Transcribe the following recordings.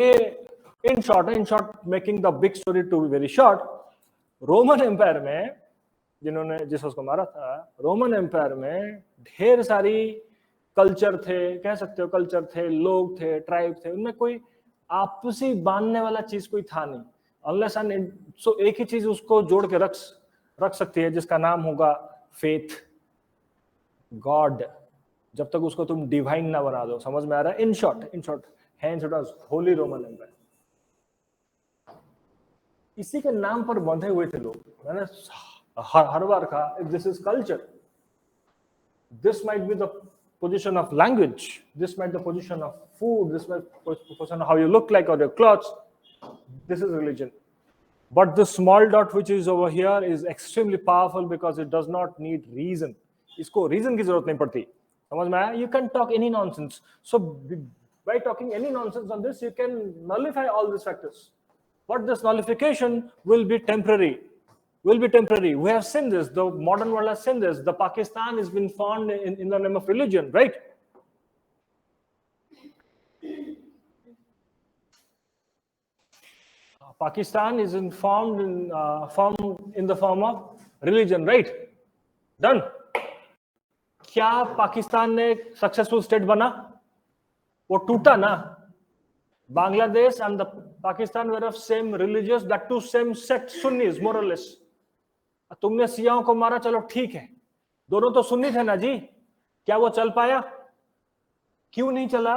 In short making the big story to be very short, Roman Empire में जिन्होंने Jesus को मारा था, रोमन एम्पायर में ढेर सारी कल्चर थे, कह सकते हो कल्चर थे, लोग थे, ट्राइब थे, उनमें कोई आपसी बांधने वाला चीज कोई था नहीं, अनलेस एंड सो एक ही चीज उसको जोड़ के रख सकती है, जिसका नाम होगा फेथ, गॉड। जब तक उसको तुम डिवाइन ना बना दो, समझ में आ रहा है? In short hence it was Holy Roman Empire. इसी के नाम पर बंधे हुए थे लोग। मैंने हर बार कहा, if this is culture, this might be the position of language, this might be the position of food, this might be the position of how you look like or your clothes, this is religion. But the small dot which is over here is extremely powerful because it does not need reason. इसको reason की जरूरत नहीं पड़ती, समझ में आया? You can talk any nonsense. So by talking any nonsense on this, you can nullify all these factors. But this nullification will be temporary. We have seen this. The modern world has seen this. The Pakistan has been formed in the name of religion, right? Pakistan is formed in the form of religion, right? Done. क्या पाकिस्तान ने successful state बना? वो टूटा ना। Bangladesh and the Pakistan were of same religious, that too same sect, Sunnis, more or less. तुमने सियाओं को मारा, चलो ठीक है, दोनों तो सुन्नी थे ना जी, क्या वो चल पाया? क्यों नहीं चला?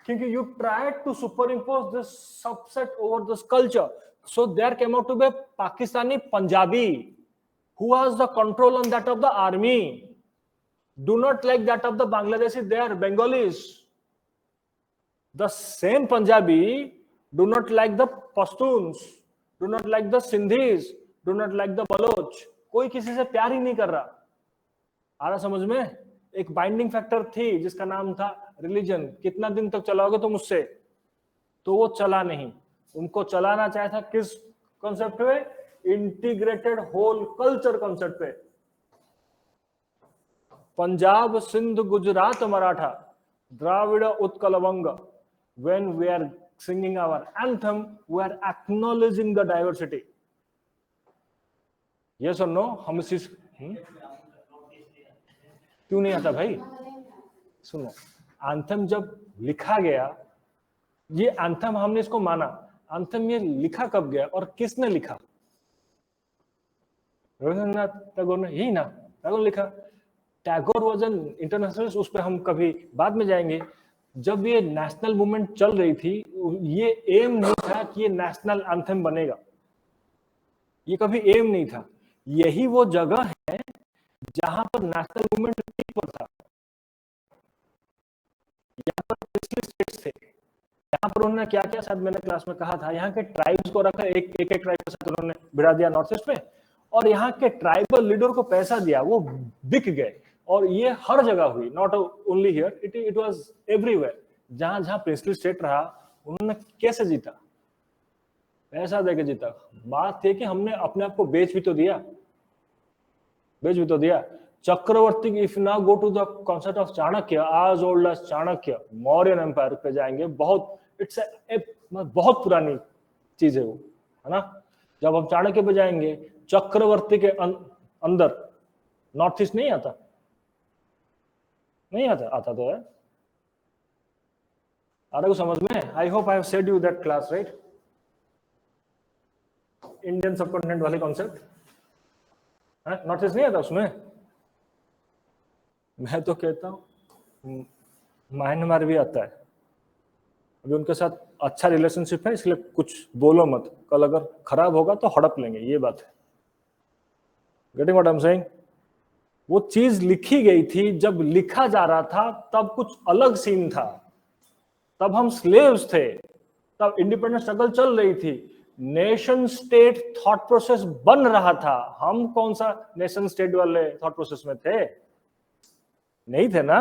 क्योंकि you tried to superimpose this subset over this culture. So there came out to be a Pakistani Punjabi who has the control on that of the army. Do not like that of the Bangladeshi, they are Bengalis. The same Punjabi do not like the Pashtuns, do not like the Sindhis, do not like the Baloch. कोई किसी से प्यार ही नहीं कर रहा। आ रहा समझ में? एक बाइंडिंग फैक्टर थी जिसका नाम था रिलीजन। कितना दिन तक चलाओगे तुम उससे? तो वो चला नहीं। उनको चलाना चाहा था किस कॉन्सेप्ट पे? इंटीग्रेटेड होल कल्चर कॉन्सेप्ट पे। Punjab, Sindh, Gujarat, Maratha, Dravida, Utkal, वंग, when we are singing our anthem, we are acknowledging the diversity. Yes or no? हम इस चीज क्यों नहीं आता भाई? सुनो, एंथम जब लिखा गया, ये एंथम हमने इसको माना, एंथम ये लिखा कब गया और किसने लिखा? रविंद्रनाथ टैगोर ने, यही ना, टैगोर लिखा। टैगोर वॉज एन इंटरनेशनल, उस पर हम कभी बाद में जाएंगे। जब ये नेशनल मूवमेंट चल रही थी, ये एम नहीं था कि ये नेशनल एंथम बनेगा, ये कभी एम नहीं था। यही वो जगह है जहां पर नेशनल मूवमेंट पीक पर था। यहाँ पर पिछले स्टेट्स थे, यहाँ पर उन्होंने क्या क्या, शायद मैंने क्लास में कहा था, यहाँ के ट्राइब्स को रखा, एक एक ट्राइब के साथ उन्होंने भिड़ा दिया नॉर्थ ईस्ट में, और यहाँ के ट्राइबल लीडर को पैसा दिया, वो बिक गए। और ये हर जगह हुई, not only here, it was everywhere. जहां जहां प्रिंसली स्टेट रहा, उन्होंने कैसे जीता? पैसा देके जीता। बात थी कि हमने अपने आप को बेच भी तो दिया। चक्रवर्ती, इफ ना go to the concept of Chanakya, आज old age Chanakya, Mauryan empire पे जाएंगे, बहुत इट्स बहुत पुरानी चीज है वो, है ना। जब हम चाणक्य पे जाएंगे, चक्रवर्ती के अंदर नॉर्थ ईस्ट नहीं आता तो है। आ रहा है समझ में? I hope I have said you that class, right? Indian subcontinent वाले कॉन्सेप्ट, नॉर्थ ईस्ट नहीं आता उसमें। मैं तो कहता हूं म्यांमार भी आता है। अभी उनके साथ अच्छा रिलेशनशिप है, इसलिए कुछ बोलो मत, कल अगर खराब होगा तो हड़प लेंगे, ये बात है। Getting what I am saying? वो चीज लिखी गई थी, जब लिखा जा रहा था तब कुछ अलग सीन था, तब हम स्लेव्स थे, तब इंडिपेंडेंस स्ट्रगल चल रही थी, नेशन स्टेट थॉट प्रोसेस बन रहा था। हम कौन सा नेशन स्टेट वाले थॉट प्रोसेस में थे? नहीं थे ना।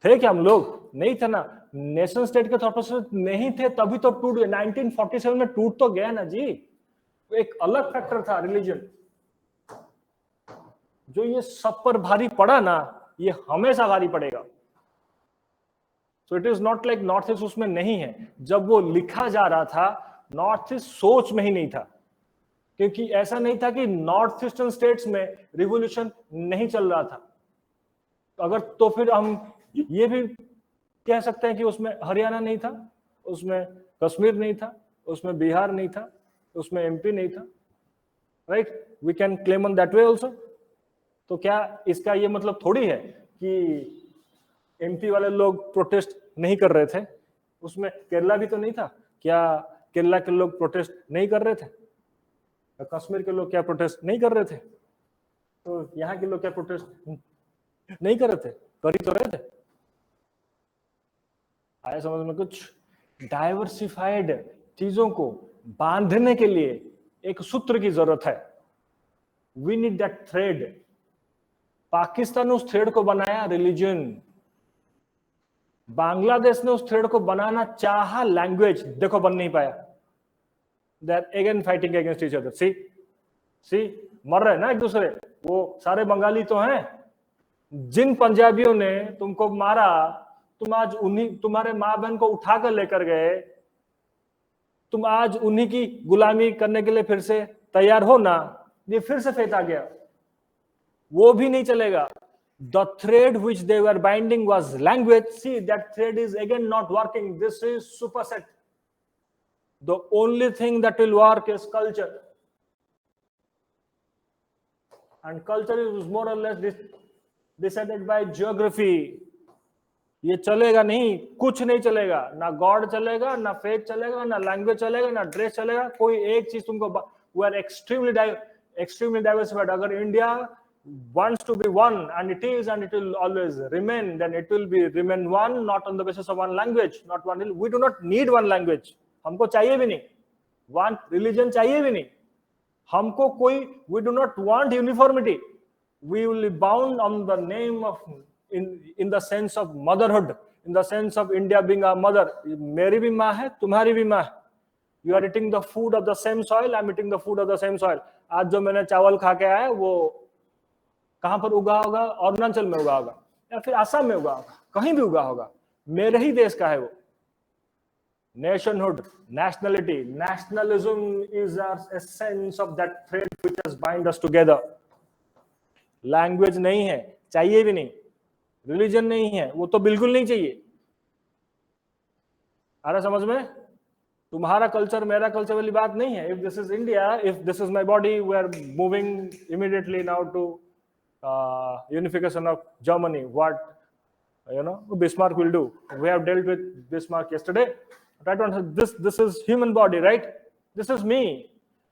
थे क्या हम लोग? नहीं थे ना। नेशन स्टेट के थॉट प्रोसेस नहीं थे, तभी तो टूट गए। 1947 में टूट तो गया ना जी। एक अलग फैक्टर था रिलीजन, जो ये सब पर भारी पड़ा ना, ये हमेशा भारी पड़ेगा। So it is not like north east उसमें नहीं है। जब वो लिखा जा रहा था नॉर्थ ईस्ट सोच में ही नहीं था, क्योंकि ऐसा नहीं था कि नॉर्थ ईस्टर्न स्टेट्स में रिवॉल्यूशन नहीं चल रहा था। अगर तो फिर हम ये भी कह सकते हैं कि उसमें हरियाणा नहीं था, उसमें कश्मीर नहीं था, उसमें बिहार नहीं था, उसमें एमपी नहीं था, right? We can claim on that way also. तो क्या इसका ये मतलब थोड़ी है कि एमपी वाले लोग प्रोटेस्ट नहीं कर रहे थे? उसमें केरला भी तो नहीं था, क्या केरला के लोग प्रोटेस्ट नहीं कर रहे थे? कश्मीर के लोग क्या प्रोटेस्ट नहीं कर रहे थे? तो यहाँ के लोग क्या प्रोटेस्ट नहीं कर रहे थे? कर ही तो रहे थे। आया समझ में कुछ? डाइवर्सिफाइड चीजों को बांधने के लिए एक सूत्र की जरूरत है। We need that thread. Pakistan ने उस थ्रेड को बनाया रिलीजन, बांग्लादेश ने उस थ्रेड को बनाना चाहा लैंग्वेज, देखो बन नहीं पाया। They are again fighting against each other. सी मर रहे ना एक दूसरे। वो सारे बंगाली तो हैं। जिन पंजाबियों ने तुमको मारा, तुम आज उन्हीं, तुम्हारे माँ बहन को उठाकर लेकर गए, तुम आज उन्हीं की गुलामी करने के लिए फिर से तैयार हो ना, ये फिर से फेंका गया। वो भी नहीं चलेगा। The thread which they were binding was language. See, that thread is again not working. This is superset. The only thing that will work is culture. And culture is more or less decided by geography. ये चलेगा नहीं, कुछ नहीं चलेगा। ना God चलेगा, ना faith चलेगा, ना लैंग्वेज चलेगा, ना ड्रेस चलेगा। कोई एक चीज तुमको, we are extremely diversified. अगर India wants to be one, and it is, and it will always remain, then it will be remain one, not on the basis of one language, not one. We do not need one language. हमको चाहिए भी नहीं। one religion चाहिए भी नहीं हमको कोई। we do not want uniformity. We will be bound on the name of, in the sense of motherhood, in the sense of India being our mother. मेरी भी माँ है, तुम्हारी भी माँ है। You are eating the food of the same soil, I am eating the food of the same soil. आज जो मैंने चावल खा के आया वो कहां पर उगा होगा? अरुणाचल में उगा होगा, या फिर असम में उगा होगा, कहीं भी उगा होगा, मेरे ही देश का है वो। Nationhood, nationality, nationalism is a sense of that thread which has bind us together. Language नहीं है, चाहिए भी नहीं। रिलीजन नहीं है, वो तो बिल्कुल नहीं चाहिए। आ रहा समझ में? तुम्हारा कल्चर मेरा कल्चर वाली बात नहीं है। If this is India, if this is my body, we are moving immediately now to unification of Germany. What Bismarck will do? We have dealt with Bismarck yesterday. Try to understand this is human body, right? This is me.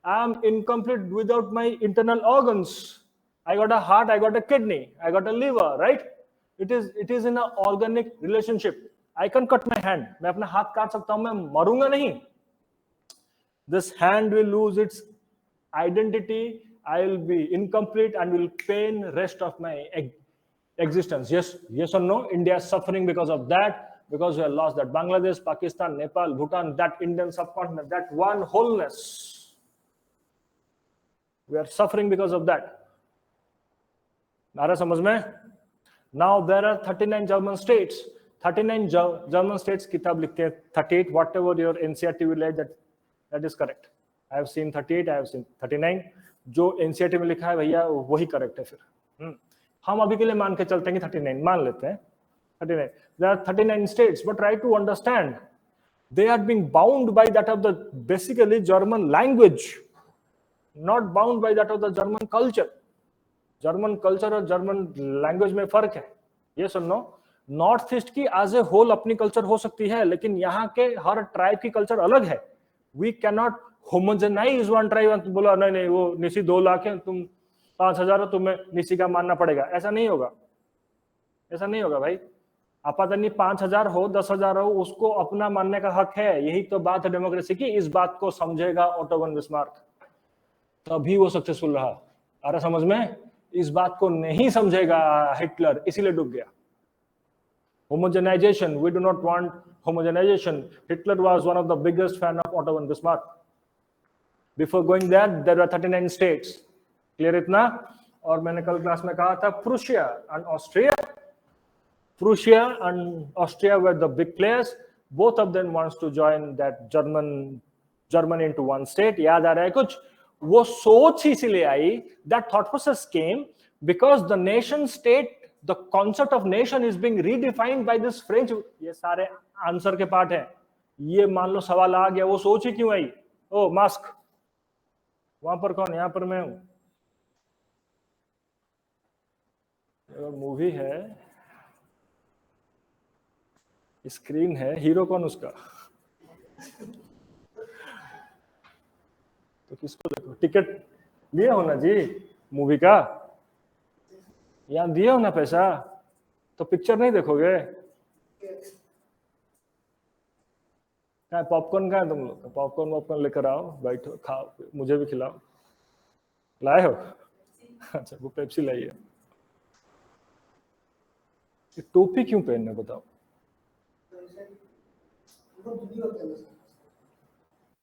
I am incomplete without my internal organs. I got a heart, I got a kidney, I got a liver, right? It is in an organic relationship. I can cut my hand. मैं अपना हाथ काट सकता हूं, मैं मरूंगा नहीं। This hand will lose its identity. I will be incomplete and will pain rest of my existence. Yes or no? India is suffering because of that, because we have lost that. Bangladesh, Pakistan, Nepal, Bhutan, that Indian subcontinent, that one wholeness. We are suffering because of that. नारा समझ में? Now there are 39 German states. 39 German states किताब लिखते हैं 38. Whatever your NCERT will let, that is correct. I have seen 38. I have seen 39. जो NCERT में लिखा है भैया वही करेक्ट है। फिर हम अभी के लिए मान के चलते हैं कि 39 मान लेते हैं। 39 there are 39 states, but try to understand they are being bound by that of the basically German language, not bound by that of the German culture. German culture और जर्मन लैंग्वेज में फर्क है। ये सुनो, नॉर्थ ईस्ट की as a whole अपनी culture हो सकती है, लेकिन यहाँ के हर ट्राइब की कल्चर अलग है। We can not homogenise one tribe. बोला नहीं वो निसी 2 लाख है, तुम 5,000 हो, तुम्हें निसी का मानना पड़ेगा। ऐसा नहीं होगा, ऐसा नहीं होगा भाई। आपातनी 5,000 हो 10,000 हो, उसको अपना मानने का हक है। यही तो बात है डेमोक्रेसी की। इस बात को समझेगा ओटो वन बिस्मार्क, तभी वो सक्सेसफुल रहा। आ रहा समझ में? इस बात को नहीं समझेगा हिटलर, इसीलिए डूब गया। Homogenization, we do not want homogenization. Hitler was one of the biggest fan of Otto von Bismarck. Before going there were 39 states. Clear इतना? और मैंने कल क्लास में कहा था Prussia and Austria, Prussia and Austria were the big players. Both of them wants to join that Germany into one state. याद आ रहा है कुछ? वो सोच ही इसलिए आई, that thought process came because the nation state, the concept of nation is being redefined by this French. ये सारे answer के पार्ट हैं. ये मान लो सवाल आ गया, वो सोच ही क्यों आई? ओ मास्क, वहां पर कौन? यहां पर मैं हूं. मूवी है, स्क्रीन है, हीरो कौन उसका? तो किसको देखो? टिकट लिए हो ना जी मूवी का? यहाँ दिए हो ना पैसा, तो पिक्चर नहीं देखोगे? क्या पॉपकॉर्न? कहाँ है तुम लोग? पॉपकॉर्न लेकर आओ, बैठो, खाओ, मुझे भी खिलाओ. लाए हो? अच्छा, वो पेप्सी लाई है. टोपी क्यों पहनना बताओ?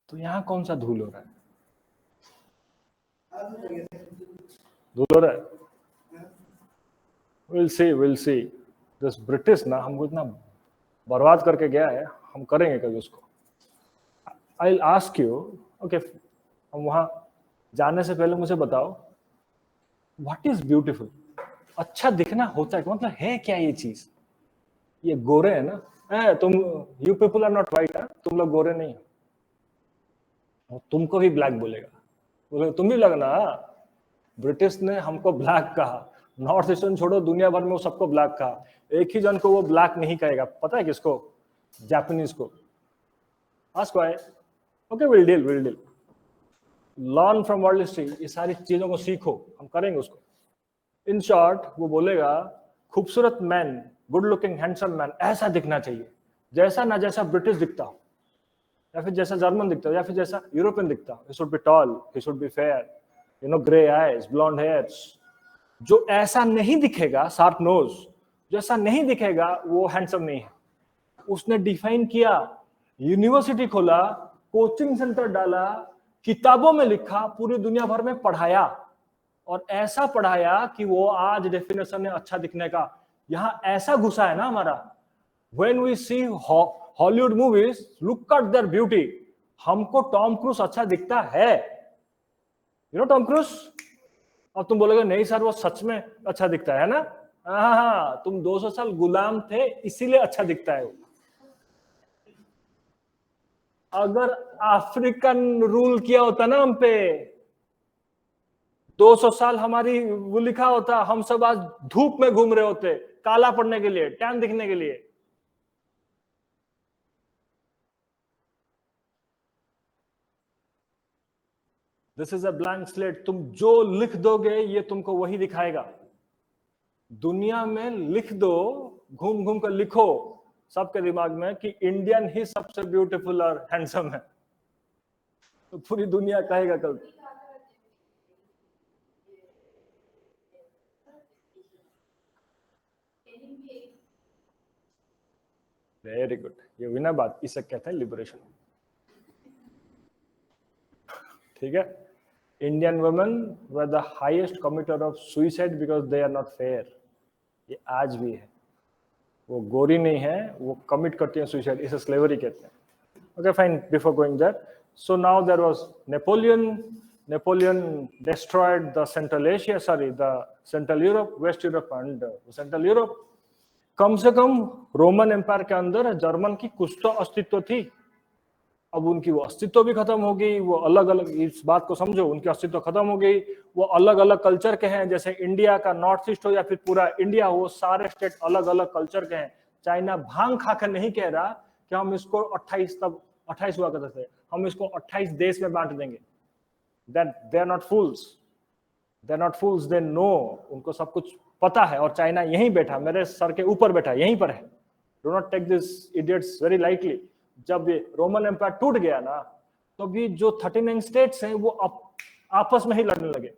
तो यहाँ कौन सा धूल हो रहा है? धूल हो रहा है. We'll see. This British ना हमको इतना बर्बाद करके गया है, हम करेंगे कभी उसको. I'll ask you, okay, हम वहां जाने से पहले मुझे बताओ, what is beautiful? अच्छा दिखना होता है, मतलब है क्या ये चीज? ये गोरे है ना? तुम you people are not white, तुम लोग गोरे नहीं हो, तुमको भी ब्लैक बोलेगा. बोले तुम भी लगना. ब्रिटिश ने हमको ब्लैक कहा, नॉर्थ ईस्टर्न छोड़ो, दुनिया भर में वो सबको ब्लैक कहा. एक ही जन को वो ब्लैक नहीं कहेगा, पता है किसको? जापानीज को. Ask why. Okay, will deal. Learn from world history. ये सारी चीजों को सीखो, हम करेंगे उसको. इन शॉर्ट वो बोलेगा खूबसूरत man, good looking handsome man ऐसा दिखना चाहिए, जैसा ना जैसा ब्रिटिश दिखता हो, या फिर जैसा जर्मन दिखता हो, या फिर जैसा यूरोपियन दिखता हो. He should be tall, he should be fair, you know, grey eyes, blonde hairs. जो ऐसा नहीं दिखेगा, शार्प नोज, जो ऐसा नहीं दिखेगा, वो हैंडसम नहीं है. उसने डिफाइन किया, यूनिवर्सिटी खोला, कोचिंग सेंटर डाला, किताबों में लिखा, पूरी दुनिया भर में पढ़ाया, और ऐसा पढ़ाया कि वो आज डेफिनेशन है अच्छा दिखने का. यहां ऐसा घुसा है ना हमारा. When we see Hollywood movies, look at their beauty. हमको टॉम क्रूज अच्छा दिखता है. You know Tom cruise? अब तुम बोलोगे नहीं सर वो सच में अच्छा दिखता है ना? हाँ, तुम 200 साल गुलाम थे इसीलिए अच्छा दिखता है. अगर अफ्रीकन रूल किया होता ना हम पे, 200 साल हमारी वो लिखा होता, हम सब आज धूप में घूम रहे होते, काला पड़ने के लिए, टैन दिखने के लिए. This is a blank slate. तुम जो लिख दोगे ये तुमको वही दिखाएगा. दुनिया में लिख दो, घूम घूम कर लिखो सबके दिमाग में कि इंडियन ही सबसे ब्यूटीफुल और हैंडसम है, तो पूरी दुनिया कहेगा कल. Very good. ये हुई ना बात, इसे कहते हैं लिबरेशन. ठीक है. Indian women were the highest committer of suicide because they are not fair. ये आज भी है. वो गोरी नहीं है, वो कमिट करती है सुइसाइड, इसे स्लेवरी कहते हैं. Okay fine. Before going that, so now there was Napoleon destroyed the Central Asia, the Central Europe, West Europe and Central Europe. कम से कम रोमन एम्पायर के अंदर जर्मन की कुछ तो अस्तित्व थी. अब उनकी वो अस्तित्व भी खत्म हो गई. वो अलग अलग, इस बात को समझो, उनकी अस्तित्व खत्म हो गई. वो अलग अलग कल्चर के हैं, जैसे इंडिया का नॉर्थ ईस्ट हो या फिर पूरा इंडिया हो, सारे स्टेट अलग अलग कल्चर के हैं. चाइना भांग खाकर नहीं कह रहा कि हम इसको 28 हुआ करते थे, हम इसको 28 देश में बांट देंगे. They are not fools. They are not fools. They know. उनको सब कुछ पता है. और चाइना यहीं बैठा, मेरे सर के ऊपर बैठा, यहीं पर है. Do not take this idiots very lightly. जब ये रोमन एम्पायर टूट गया ना, तो भी जो 39 स्टेट्स हैं वो आपस में ही लड़ने लगे,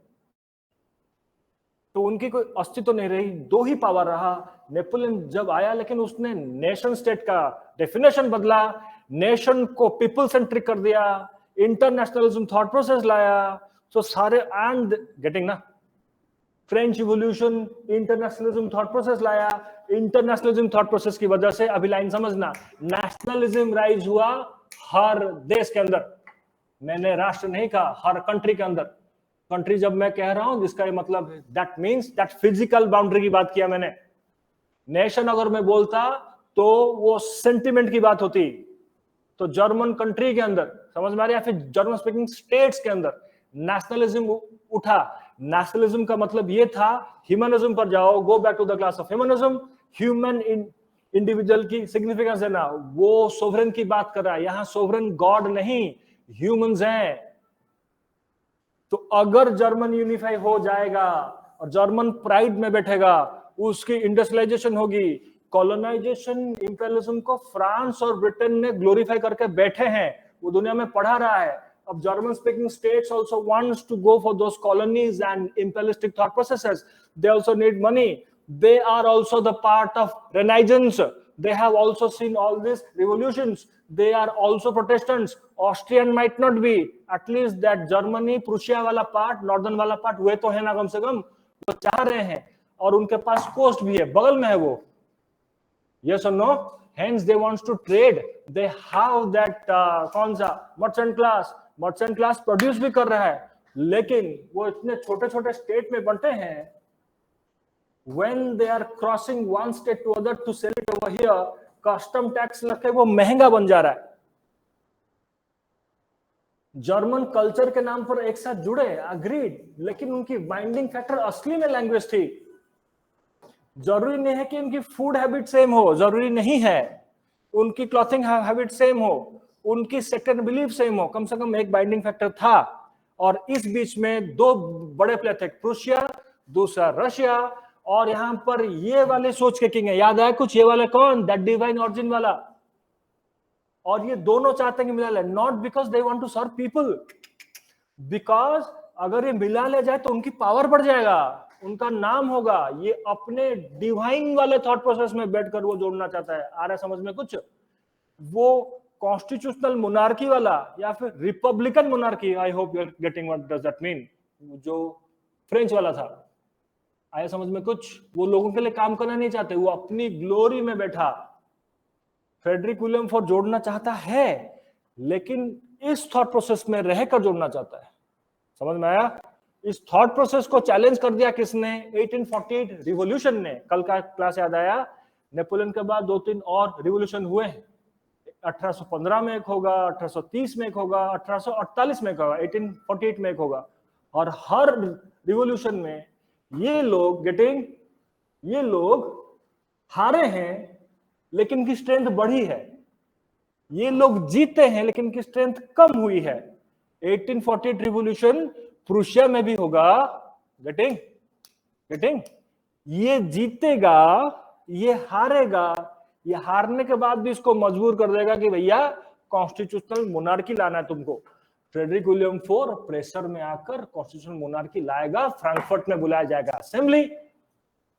तो उनकी कोई अस्तित्व नहीं रही. दो ही पावर रहा. नेपोलियन जब आया, लेकिन उसने नेशन स्टेट का डेफिनेशन बदला, नेशन को पीपल सेंट्रिक कर दिया, इंटरनेशनलिज्म थॉट प्रोसेस लाया. सो सारे एंड गेटिंग ना, French revolution internationalism thought process लाया, इंटरनेशनलिज्म थॉट प्रोसेस की वजह से, अभी लाइन समझना, नेशनलिज्म राइज हुआ हर देश के अंदर। मैंने राष्ट्र नहीं कहा, हर कंट्री के अंदर। कंट्री जब मैं कह रहा हूं जिसका मतलब that means that physical boundary की बात किया मैंने। नेशन अगर मैं बोलता तो वो सेंटिमेंट की बात होती। तो जर्मन कंट्री के अंदर, समझ में आ रहा है, या फिर जर्मन स्पीकिंग स्टेट्स के अंदर नेशनलिज्म उठा। नेशनलिज्म का मतलब ये था, ह्यूमनिज्म पर जाओ, go back to the class of humanism. Human individual की सिग्निफिकेंस है ना, वो सोवरेन की बात कर रहा है। यहां सोवरेन गॉड नहीं, ह्यूमंस हैं। तो अगर जर्मन यूनिफाई हो जाएगा और जर्मन प्राइड में बैठेगा, उसकी इंडस्ट्रियलाइजेशन होगी। कॉलोनाइजेशन इंपेरियलिज्म को फ्रांस और ब्रिटेन ने ग्लोरीफाई करके बैठे हैं, वो दुनिया में पढ़ा रहा है। अब German speaking states also wants to go for those colonies and imperialistic thought processes. They also need money. They are also the part of Renaissance. They have also seen all these revolutions. They are also Protestants. Austrian might not be. At least that Germany, Prussia वाला part, Northern वाला part, वे तो है ना कम से कम, वो चाह रहे हैं। और उनके पास कोस्ट भी है, बगल में है वो। Yes or no? Hence they wants to trade. They have that कौन सा मर्चेंट क्लास प्रोड्यूस भी कर रहा है, लेकिन वो इतने छोटे छोटे स्टेट में बनते हैं। When they are crossing one state to other to sell it over here, custom tax लगे वो महंगा बन जा रहा है। जर्मन कल्चर के नाम पर एक साथ जुड़े, अग्रीड, लेकिन उनकी बाइंडिंग फैक्टर असली में लैंग्वेज थी। जरूरी नहीं है कि उनकी फूड हैबिट सेम हो, जरूरी नहीं है उनकी क्लॉथिंग हैबिट सेम हो, उनकी सेक्टर बिलीफ सेम हो, कम से कम एक बाइंडिंग फैक्टर था। और इस बीच में दो बड़े प्लेयर थे, प्रूशिया, दूसरा रशिया। और यहां पर ये वाले सोच के किंग है, याद आया कुछ? ये वाले कौन? दैट डिवाइन ऑरिजिन वाला। और ये दोनों चाहते हैं कि मिला ले, not because they want to serve people, because अगर ये मिला ले जाए तो उनकी पावर बढ़ जाएगा, उनका नाम होगा। ये अपने डिवाइन वाले थॉट प्रोसेस में बैठकर वो जोड़ना चाहता है। आ रहा है समझ में कुछ? वो कॉन्स्टिट्यूशनल मोनार्की वाला या फिर republican monarchy, I hope you are getting what does that mean, जो फ्रेंच वाला था। आया समझ में कुछ? वो लोगों के लिए काम करना नहीं चाहते, वो अपनी ग्लोरी में बैठा। फ्रेडरिक विलियम फोर्ड जोड़ना चाहता है, लेकिन इस थॉट प्रोसेस में रहकर जोड़ना चाहता है। समझ में आया? इस थॉट प्रोसेस को चैलेंज कर दिया किसने? 1848 रिवॉल्यूशन ने। कल का क्लास याद आया? नेपोलियन के बाद 2-3 और रिवॉल्यूशन हुए हैं। 1815 में एक होगा, 1830 में एक होगा, 1848 में एक होगा, 1848 में एक होगा। और हर रिवॉल्यूशन में ये लोग हारे हैं, लेकिन इनकी स्ट्रेंथ बढ़ी है। ये लोग जीते हैं, लेकिन इनकी स्ट्रेंथ कम हुई है। 1848 रिवॉल्यूशन प्रूशिया में भी होगा। गेटिंग? ये जीतेगा, ये हारेगा। ये हारने के बाद भी इसको मजबूर कर देगा कि भैया कॉन्स्टिट्यूशनल मोनार्की लाना है तुमको। फ्रेडरिक विलियम फोर्ड प्रेशर में आकर कॉन्स्टिट्यूशनल मोनार्की लाएगा। फ्रैंकफर्ट में बुलाया जाएगा असेंबली,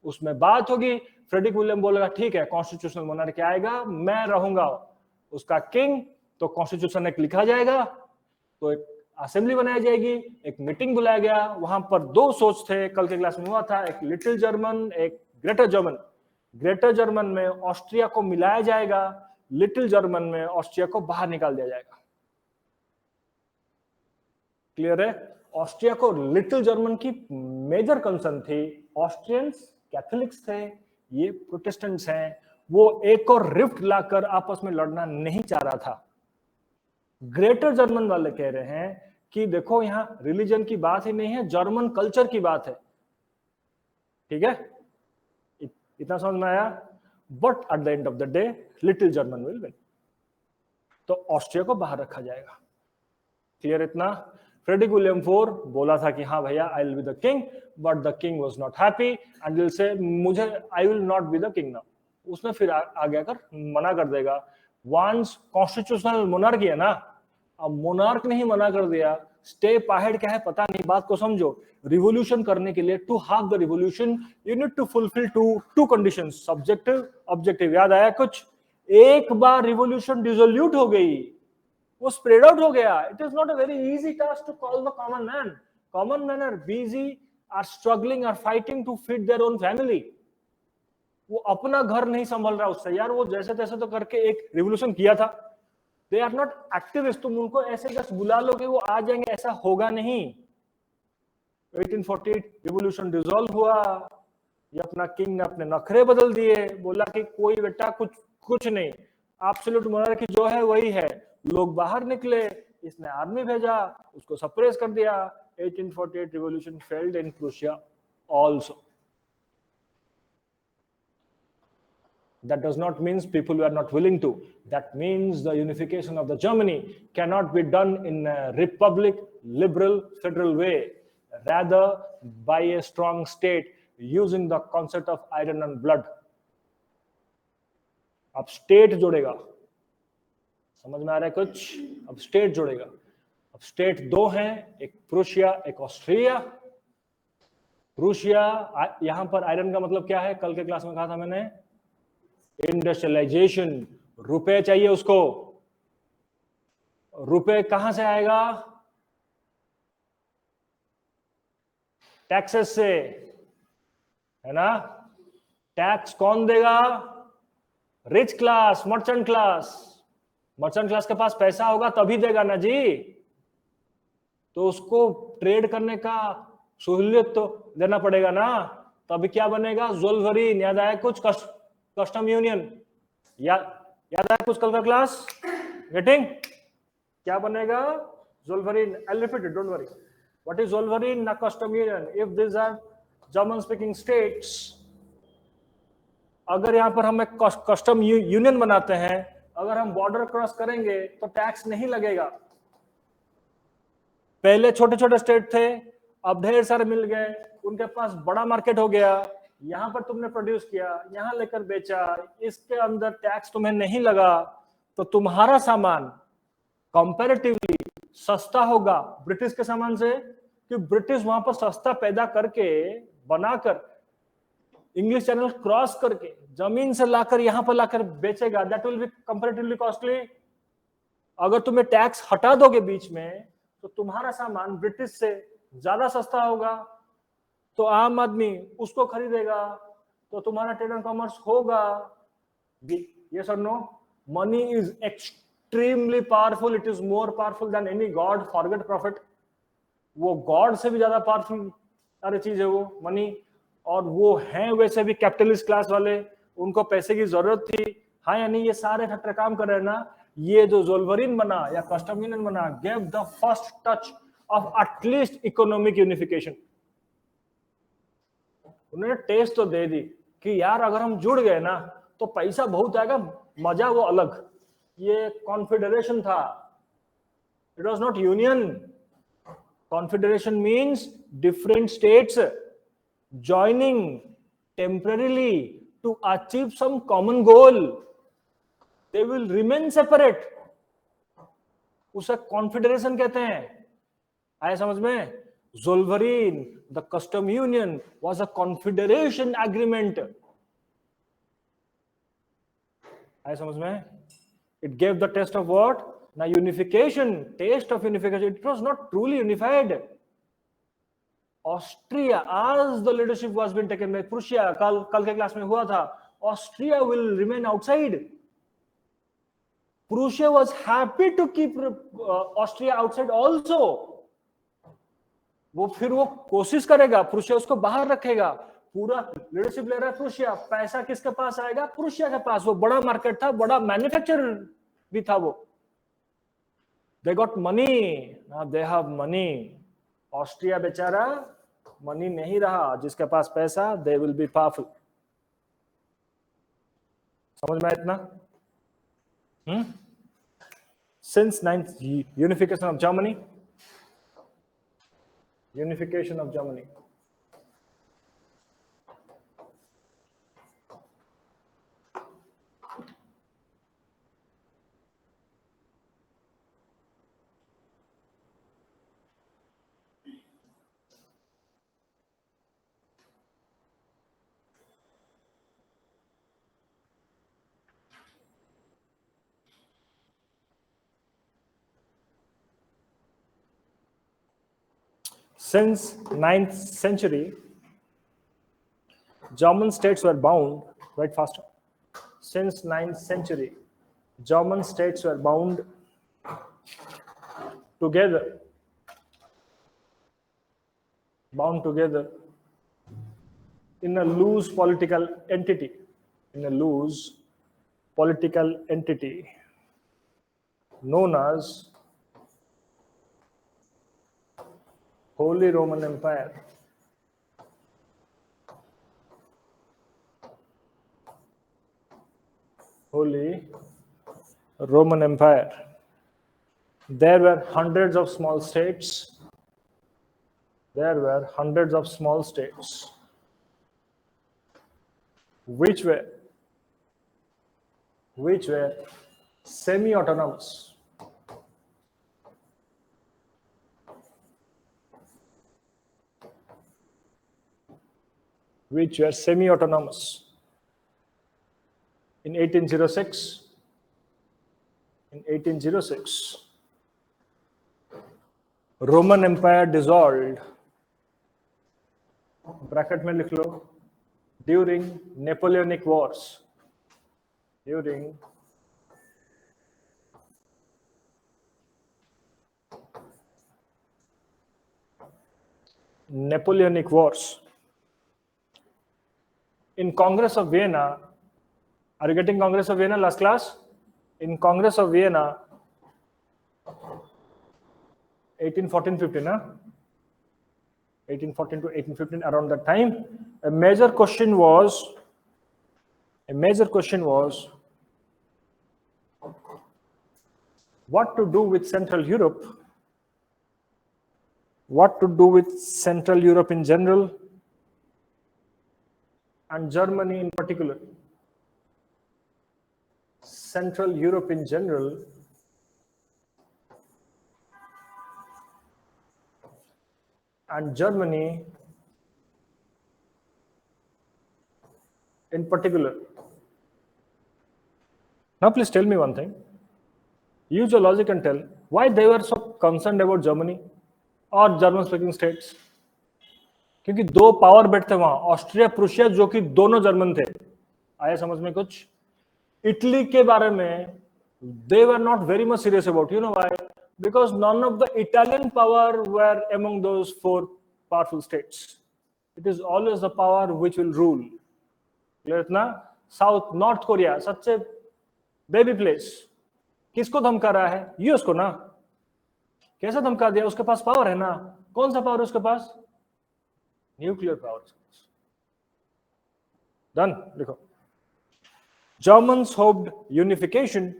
उसमें बात होगी। फ्रेडरिक विलियम बोलेगा ठीक है, कॉन्स्टिट्यूशनल मोनार्की आएगा, मैं रहूंगा उसका किंग। तो कॉन्स्टिट्यूशन एक लिखा जाएगा, तो एक असेंबली बनाई जाएगी, एक मीटिंग बुलाया गया। वहां पर दो सोच थे, कल के क्लास में हुआ था, एक लिटिल जर्मन, एक ग्रेटर जर्मन। ग्रेटर जर्मन में ऑस्ट्रिया को मिलाया जाएगा, लिटिल जर्मन में ऑस्ट्रिया को बाहर निकाल दिया जाएगा। क्लियर है? ऑस्ट्रिया को लिटिल जर्मन की मेजर कंसर्न थी। ऑस्ट्रियंस कैथोलिक्स थे, ये प्रोटेस्टेंट्स हैं। वो एक और रिफ्ट लाकर आपस में लड़ना नहीं चाह रहा था। ग्रेटर जर्मन वाले कह रहे हैं कि देखो यहां रिलीजन की बात ही नहीं है, जर्मन कल्चर की बात है। ठीक है, इतना समझ में आया? But at the end of the day little German will win. तो ऑस्ट्रिया को बाहर रखा जाएगा। क्लियर इतना? फ्रेडरिक विलियम फोर्ड बोला था कि हाँ भैया I will be the king, but the king was not happy and will say मुझे I will not be the king now. उसमें फिर आगे आकर मना कर देगा। वंस कॉन्स्टिट्यूशनल मोनार्की है ना, अब मोनार्क ने ही मना कर दिया। स्टेप अहेड क्या है पता नहीं, बात को समझो। रिवॉल्यूशन करने के लिए, to have the revolution you need to fulfil two conditions, subjective objective. याद आया कुछ? एक बार रिवॉल्यूशन डिसोल्यूट हो गई, वो स्प्रेड आउट हो गया। It is not a very easy task to call the common man. Common man are busy are struggling, are fighting to feed their own family. वो अपना घर नहीं संभल रहा उससे, यार वो जैसे तैसे तो करके एक रिवोल्यूशन किया था. They are not activist. तुम उनको ऐसे जस्ट बुला लो कि वो आ जाएंगे, ऐसा होगा नहीं. 1848 रिवोल्यूशन डिसॉल्व हुआ, ये अपना किंग ने अपने नखरे बदल दिए, बोला कि कोई बेटा कुछ नहीं, एब्सोल्यूट मोनार्की जो है वही है. लोग बाहर निकले, इसने आर्मी भेजा, उसको सप्रेस कर दिया. 1848 revolution failed in Prussia also. That does not mean people were not willing to. That means the unification of the Germany cannot be done in a republic, liberal, federal way. Rather, by a strong state using the concept of iron and blood. अब state जोड़ेगा, समझ में आ रहा है कुछ? अब state जोड़ेगा. अब स्टेट दो हैं, एक प्रूशिया, एक ऑस्ट्रिया. प्रूशिया, यहां पर आयरन का मतलब क्या है? कल के क्लास में कहा था मैंने, इंडस्ट्रियलाइजेशन. रुपए चाहिए उसको. रुपए कहां से आएगा? टैक्सेस से, है ना? टैक्स कौन देगा? Rich class, merchant class. Merchant class के पास पैसा होगा तभी देगा ना जी. तो उसको ट्रेड करने का सहूलियत तो देना पड़ेगा ना. तभी क्या बनेगा? ज़ोल्वरीन. याद आया कुछ? Custom union. याद आया कुछ कल का क्लास? गेटिंग? क्या बनेगा? ज़ोल्वरीन. I'll repeat it, don't worry. What is Zollverein? Na custom union. If these are German speaking states, अगर यहां पर हम एक कस्टम यूनियन बनाते हैं, अगर हम बॉर्डर क्रॉस करेंगे तो टैक्स नहीं लगेगा. पहले छोटे छोटे स्टेट थे, अब ढेर सारे मिल गए, उनके पास बड़ा मार्केट हो गया. यहां पर तुमने प्रोड्यूस किया, यहां लेकर बेचा, इसके अंदर टैक्स तुम्हें नहीं लगा, तो तुम्हारा सामान कंपैरेटिवली सस्ता होगा ब्रिटिश के सामान से. कि ब्रिटिश वहां पर सस्ता पैदा करके, बनाकर, इंग्लिश चैनल क्रॉस करके, जमीन से लाकर यहां पर लाकर बेचेगा. That will be comparatively costly. अगर तुम्हें टैक्स हटा दोगे बीच में, तो तुम्हारा सामान ब्रिटिश से ज्यादा सस्ता होगा, तो आम आदमी उसको खरीदेगा, तो तुम्हारा ट्रेड एंड कॉमर्स होगा. यस और no? Money is extremely powerful. It is more powerful than any god. Forget profit. वो गॉड से भी ज्यादा पावरफुल सारी चीज है वो मनी. और वो हैं वैसे भी कैपिटलिस्ट क्लास वाले, उनको पैसे की जरूरत थी. हाँ या नहीं? ये सारे फैक्टर काम कर रहे हैं ना. ये जो ज़ोल्वरीन बना या कस्टम यूनियन बना, gave the first touch of at least economic unification. उन्होंने टेस्ट तो दे दी कि यार अगर हम जुड़ गए ना तो पैसा बहुत आएगा, मजा वो अलग. ये कॉन्फेडरेशन था. It was not union. Confederation means different states joining temporarily to achieve some common goal. They will remain separate. उसे कॉन्फेडरेशन कहते हैं. आया समझ में? ज़ोल्वरीन, the custom union, was a confederation agreement. आया समझ में? It gave the taste of what? Now unification, taste of unification. It was not truly unified. Austria, as the leadership was being taken by Prussia, कल के class में हुआ था, Austria will remain outside. Prussia was happy to keep Austria outside also. वो फिर वो कोशिश करेगा, प्रूशिया उसको बाहर रखेगा. पूरा लीडरशिप ले रहा है प्रूशिया. पैसा किसके पास आएगा? प्रूशिया के पास. वो बड़ा मार्केट था, बड़ा मैन्युफैक्चरर भी था वो. They got money. Now they have money. Austria बेचारा मनी नहीं रहा. जिसके पास पैसा, दे विल बी पावरफुल. समझ में आया इतना? Since unification of Germany, Since 9th century, German states were bound, write faster. Since 9th century, German states were bound together in a loose political entity, known as Holy Roman Empire. Holy Roman Empire. There were hundreds of small states. Which were semi-autonomous. In 1806, Roman Empire dissolved, bracket में लिख लो, during Napoleonic Wars. In Congress of Vienna, are you getting Congress of Vienna last class? In Congress of Vienna, 1814-15, 1814 to 1815, around that time, a major question was what to do with Central Europe, in general, and Germany in particular. Central Europe in general and Germany in particular. Now please tell me one thing. Use your logic and tell why they were so concerned about Germany or German speaking states. क्योंकि दो power बैठते वहां, Austria Prussia, जो कि दोनों German थे. आया समझ में कुछ? इटली के बारे में they were not very much serious about. You know why? Because none of the Italian power were among those four powerful states. It is always the power which will rule. Clear it ना? South, North Korea, such a baby place. किसको धमका रहा है? US को ना. कैसा धमका दिया? उसके पास पावर है ना. कौन सा पावर है उसके पास? Nuclear power. Done. लिखो. Germans hoped unification.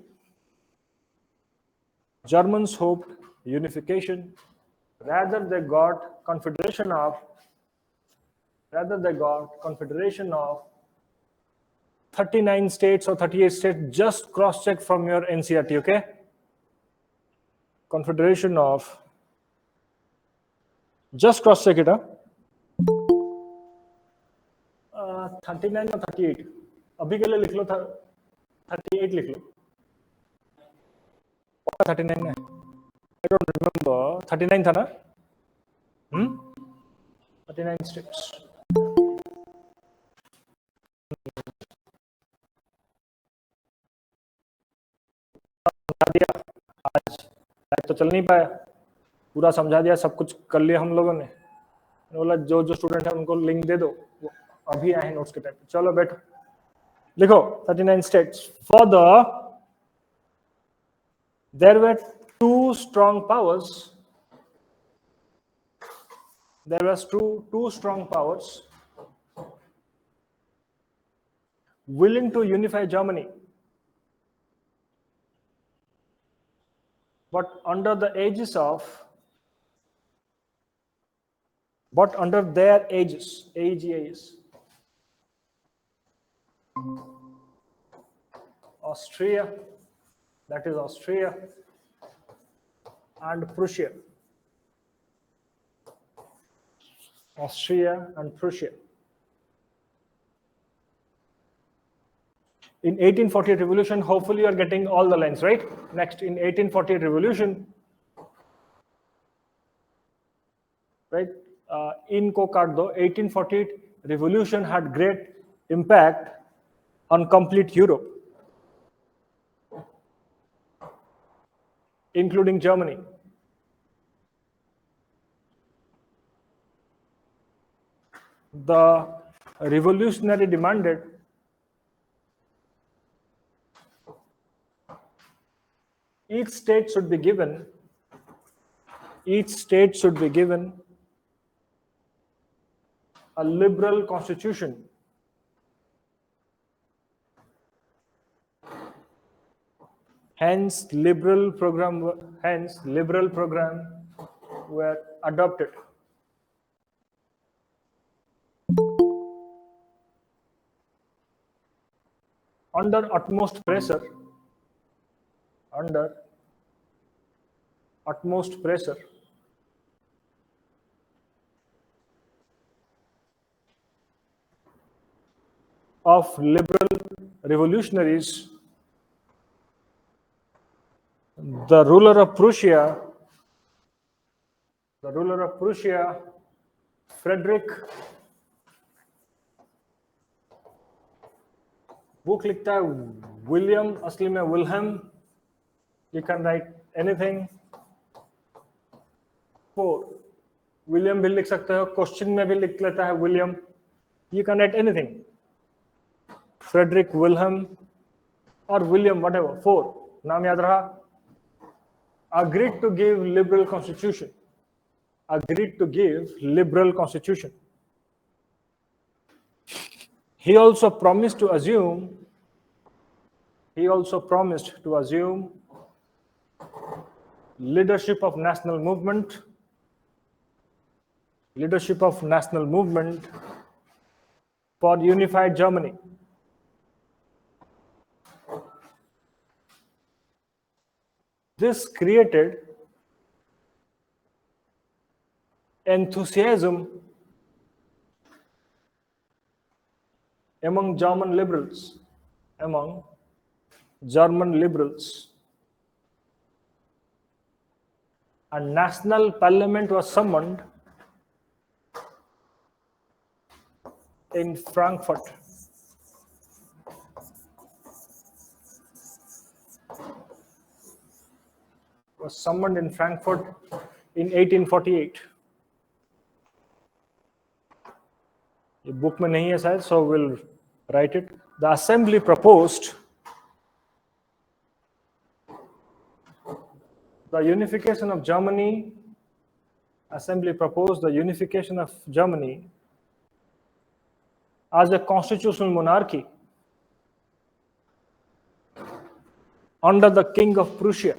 Rather they got confederation of 39 states or 38 states. Just cross check from your NCERT, okay? Confederation of, just cross check it, 39 or 38. अभी के लिए लिख लो, 38 लिख लो. 39 है. I don't remember. 39 था ना? 39 states. आज तो चल नहीं पाया. पूरा समझा दिया, सब कुछ कर लिया हम लोगों ने. बोला जो स्टूडेंट है उनको लिंक दे दो. अभी आए नोट्स के टाइम. चलो बैठो. लिखो 39 states. Further, there were two strong powers. There was two strong powers willing to unify Germany, but under their aegis, Austria, that is Austria, and Prussia. In 1848 revolution, hopefully you are getting all the lines, right? Next, in 1848 revolution, right? इनको काट दो. 1848 revolution had great impact on complete Europe, including Germany. The revolutionary demanded each state should be given a liberal constitution. Hence, liberal program were adopted. Under utmost pressure, of liberal revolutionaries, the ruler of Prussia, Frederick, book लिखता है William, असली में Wilhelm. You can write anything. 4 William भी लिख सकते हो, question में भी लिख लेता है William. You can write anything. Frederick Wilhelm or William, whatever. 4 नाम याद रहा. Agreed to give liberal constitution. He also promised to assume leadership of national movement for unified Germany. This created enthusiasm among German liberals. A national parliament was summoned in Frankfurt. In 1848. ये book में नहीं है शायद, so we'll write it. The assembly proposed the unification of Germany. As a constitutional monarchy under the King of Prussia.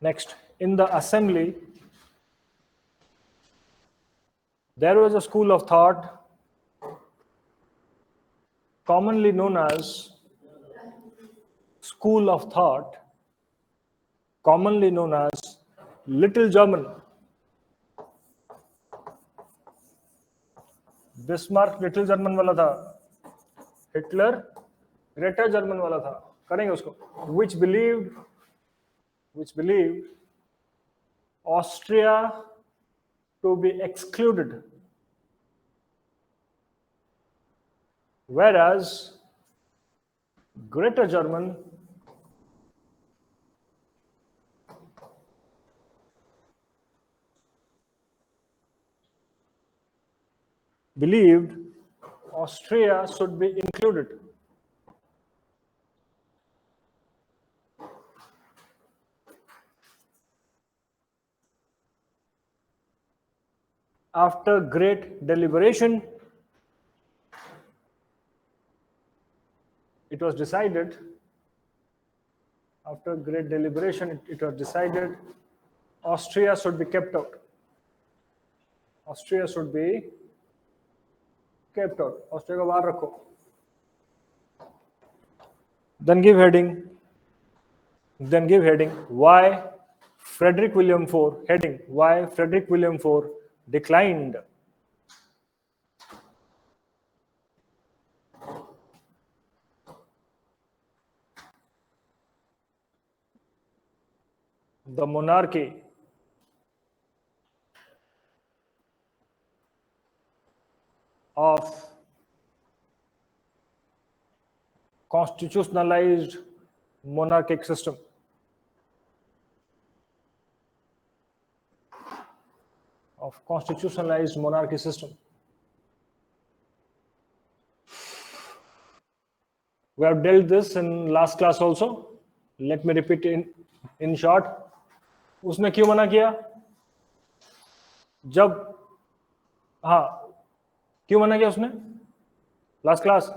Next, in the assembly, there was a school of thought commonly known as Little German. Bismarck little German वाला था, Hitler greater German वाला था. करेंगे उसको. which believed Austria to be excluded, whereas Greater German believed Austria should be included. After great deliberation, it was decided Austria should be kept out. Austria को बाहर रखो. Then give heading. Why Frederick William IV. Heading. Why Frederick William IV declined. the monarchy of constitutionalized monarchic system. Of constitutionalized monarchy system. We have dealt this in last class also. Let me repeat in short. उसने क्यों मना किया? जब हाँ क्यों मना किया उसने? Last class.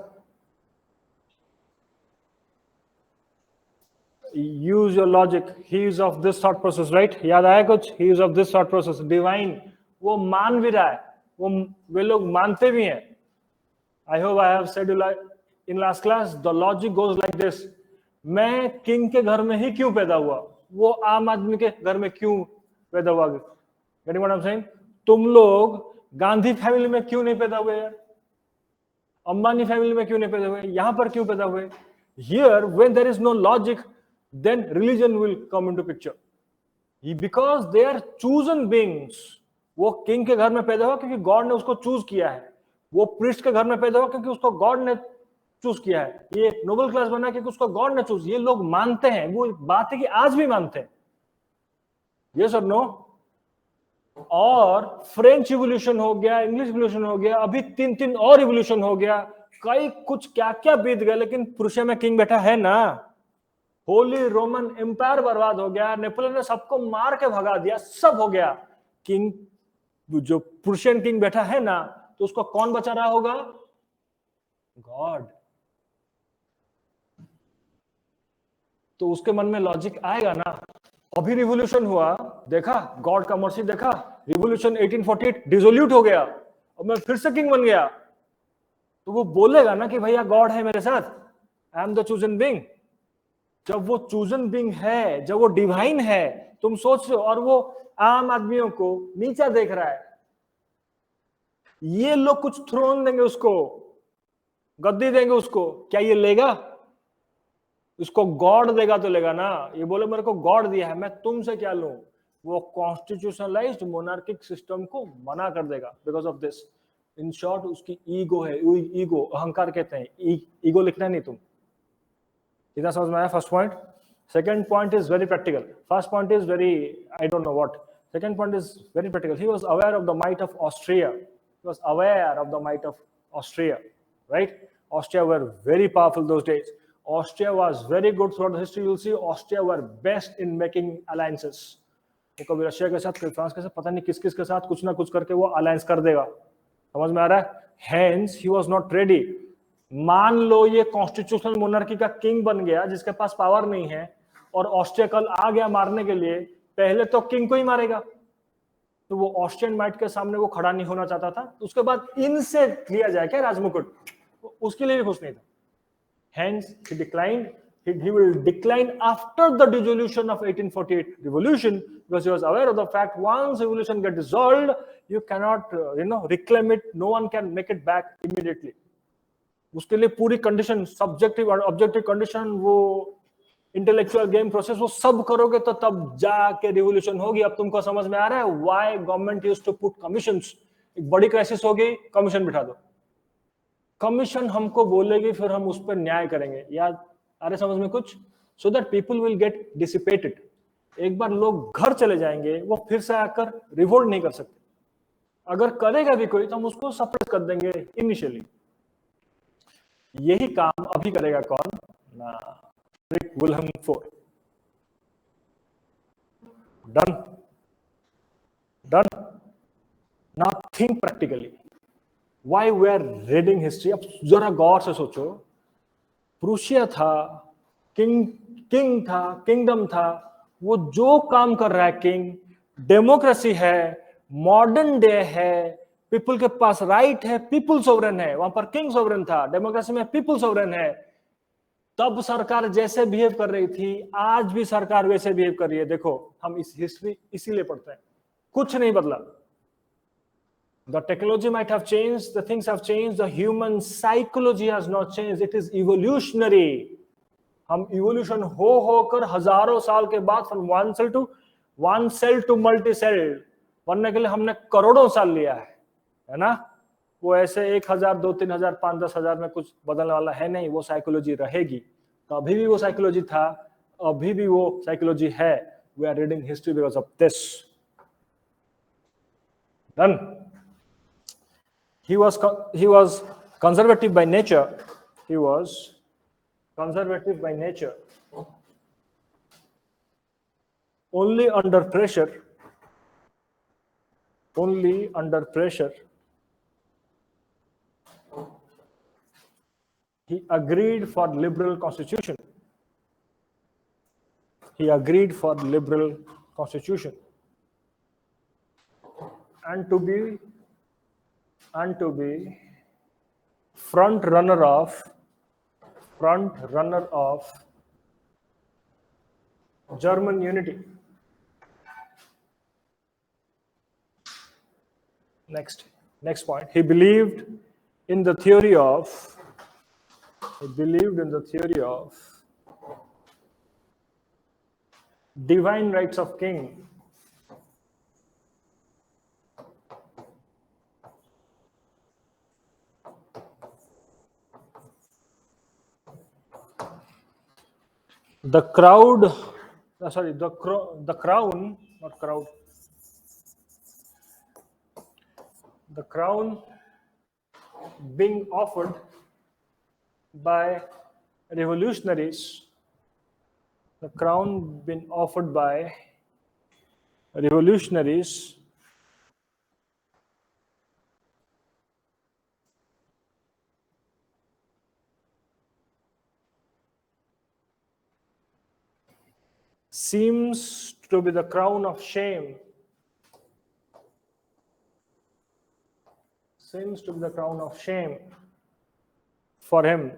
Use your logic. He is of this thought process, right? याद आया कुछ? He is of this thought process. Divine. वो मान भी रहा है. वे लोग मानते भी हैं. I hope I have said in last class. The logic goes like this. मैं किंग के घर में ही क्यों पैदा हुआ? वो आम आदमी के घर में क्यों पैदा हुआ? Getting what I'm saying? तुम लोग गांधी फैमिली में क्यों नहीं पैदा हुए? अंबानी फैमिली में क्यों नहीं पैदा हुए? यहां पर क्यों पैदा हुए? Here, when there is no logic, then religion will come into picture. Because they are chosen beings. वो किंग के घर में पैदा हुआ क्योंकि गॉड ने उसको चूज किया है. वो प्रीस्ट के घर में पैदा हुआ क्योंकि उसको गॉड ने चूज किया है. ये नोबल क्लास बना क्योंकि उसको गॉड ने चूज. ये लोग मानते हैं. वो बात है कि आज भी मानते हैं. यस और नो? और फ्रेंच इवोल्यूशन हो गया, इंग्लिश इवोल्यूशन हो गया, अभी 3 और इवोल्यूशन हो गया. कई कुछ क्या क्या बीत गया, लेकिन पुरुषे में किंग बैठा है ना. होली रोमन एम्पायर बर्बाद हो गया. नेपोलियन ने सबको मार के भगा दिया. सब हो गया. किंग जो पुरुषियन किंग बैठा है ना, तो उसको कौन बचा रहा होगा? गॉड. तो उसके मन में लॉजिक आएगा ना. अभी रिवोल्यूशन हुआ, देखा गॉड का मर्सी, देखा रिवोल्यूशन 1848 डिसोल्यूट हो गया, अब मैं फिर से किंग बन गया. तो वो बोलेगा ना कि भैया गॉड है मेरे साथ, I am the chosen being. जब वो चूजन बीइंग है, जब वो डिवाइन है, तुम सोच रहे हो, और वो आम आदमियों को नीचा देख रहा है. ये लोग कुछ थ्रोन देंगे उसको, गद्दी देंगे उसको, क्या ये लेगा? उसको गॉड देगा तो लेगा ना. ये बोले मेरे को गॉड दिया है, मैं तुमसे क्या लूं? वो कॉन्स्टिट्यूशनलाइज्ड मोनार्किक सिस्टम को मना कर देगा because of this. In short उसकी ईगो है. ईगो, अहंकार कहते हैं. ईगो लिखना नहीं तुम. इतना समझ में आया? First point. Second point is very practical. First point is very I don't know what. Second point is very practical. He was aware of the might of Austria. He was aware of the might of Austria, right? Austria were very powerful those days. Austria was very good throughout the history. You'll see Austria were best in making alliances. वो कभी Russia के साथ, कभी France के साथ, पता नहीं किस किस के साथ कुछ ना कुछ करके वो अलायंस कर देगा. समझ में आ रहा है? Hence he was not ready. मान लो ये कॉन्स्टिट्यूशनल मोनार्की का किंग बन गया जिसके पास पावर नहीं है, और ऑस्ट्रिया कल आ गया मारने के लिए, पहले तो किंग को ही मारेगा. तो वो ऑस्ट्रियन माइट के सामने वो खड़ा नहीं होना चाहता था. तो उसके बाद इनसे लिया जाए क्या राजमुकुट, उसके लिए भी खुश नहीं था. Hence he declined. He will decline after the dissolution of 1848 revolution, because he was aware of the fact once revolution get dissolved, you cannot reclaim it. No one can make it back immediately. उसके लिए पूरी condition, subjective और objective condition, वो intellectual game process, वो सब करोगे तो तब जाके रिवोल्यूशन होगी. अब तुमको समझ में आ रहा है why government used to put commissions. एक बड़ी क्राइसिस हो गई, कमीशन बिठा दो. कमीशन हमको बोलेगी, फिर हम उस पर न्याय करेंगे. याद आ रहा समझ में कुछ? So that people will get dissipated. एक बार लोग घर चले जाएंगे, वो फिर से आकर रिवोल्ट नहीं कर सकते. अगर करेगा भी कोई तो हम उसको सप्रेस कर देंगे इनिशियली. यही काम अभी करेगा कौन? ना, Frederick Wilhelm IV. Done. Now think practically. Why we are reading history? अब जरा गौर से सोचो. प्रूशिया था, किंग था, किंगडम था. वो जो काम कर रहा है किंग, डेमोक्रेसी है, मॉडर्न डे है, पीपल के पास राइट है, पीपल सोवरेन है. वहां पर किंग सोवरेन था, डेमोक्रेसी में पीपल सोवरेन है. तब सरकार जैसे बिहेव कर रही थी, आज भी सरकार वैसे बिहेव कर रही है. देखो, हम इस हिस्ट्री इसीलिए पढ़ते हैं. कुछ नहीं बदला. The technology might have changed, the things have changed, the human psychology has not changed. It is evolutionary. हम evolution होकर हजारों साल के बाद from one cell to one cell to multi cell बनने के लिए हमने करोड़ों साल लिया है ना। वो ऐसे 1,000, 2, 3,000, 5, 10,000 में कुछ बदलने वाला है नहीं, वो साइकोलॉजी रहेगी। तो अभी भी वो साइकोलॉजी था, अभी भी वो साइकोलॉजी है। We are reading history because of this. Done. He was conservative by nature. He was conservative by nature. Only under pressure. Only under pressure. He agreed for liberal constitution. He agreed for liberal constitution. And to be front runner of German unity. Next point. He believed in the theory of divine rights of king. The crown, not crowd. The crown being offered by revolutionaries. The crown being offered by revolutionaries seems to be the crown of shame. Seems to be the crown of shame for him.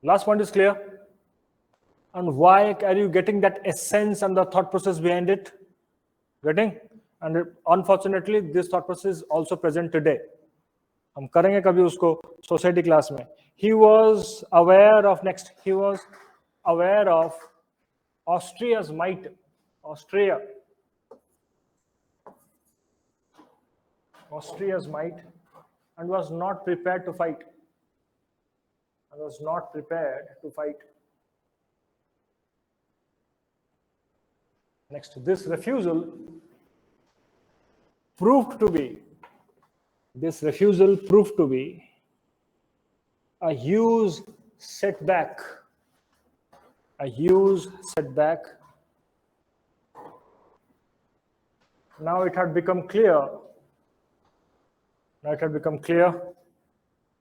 Last point is clear. And why are you getting that essence and the thought process behind it? Getting? And unfortunately, this thought process is also present today. हम करेंगे कभी उसको society class में. He was aware of Austria's might. Austria's might, and was not prepared to fight. Next, this refusal proved to be a huge setback. Now it had become clear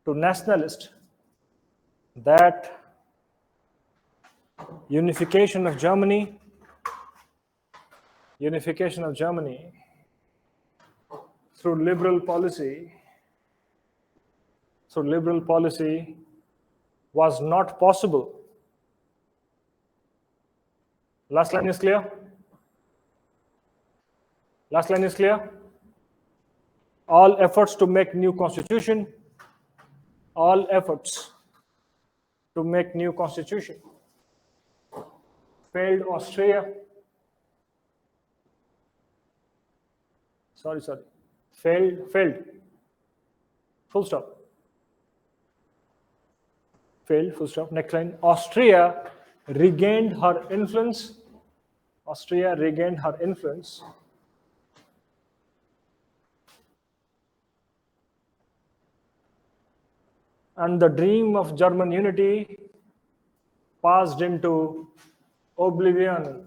to nationalists that unification of Germany through liberal policy was not possible. Last line is clear? All efforts to make new constitution failed Austria. Failed. Full stop. Failed, full stop. Next line. Austria regained her influence. And the dream of German unity passed into oblivion.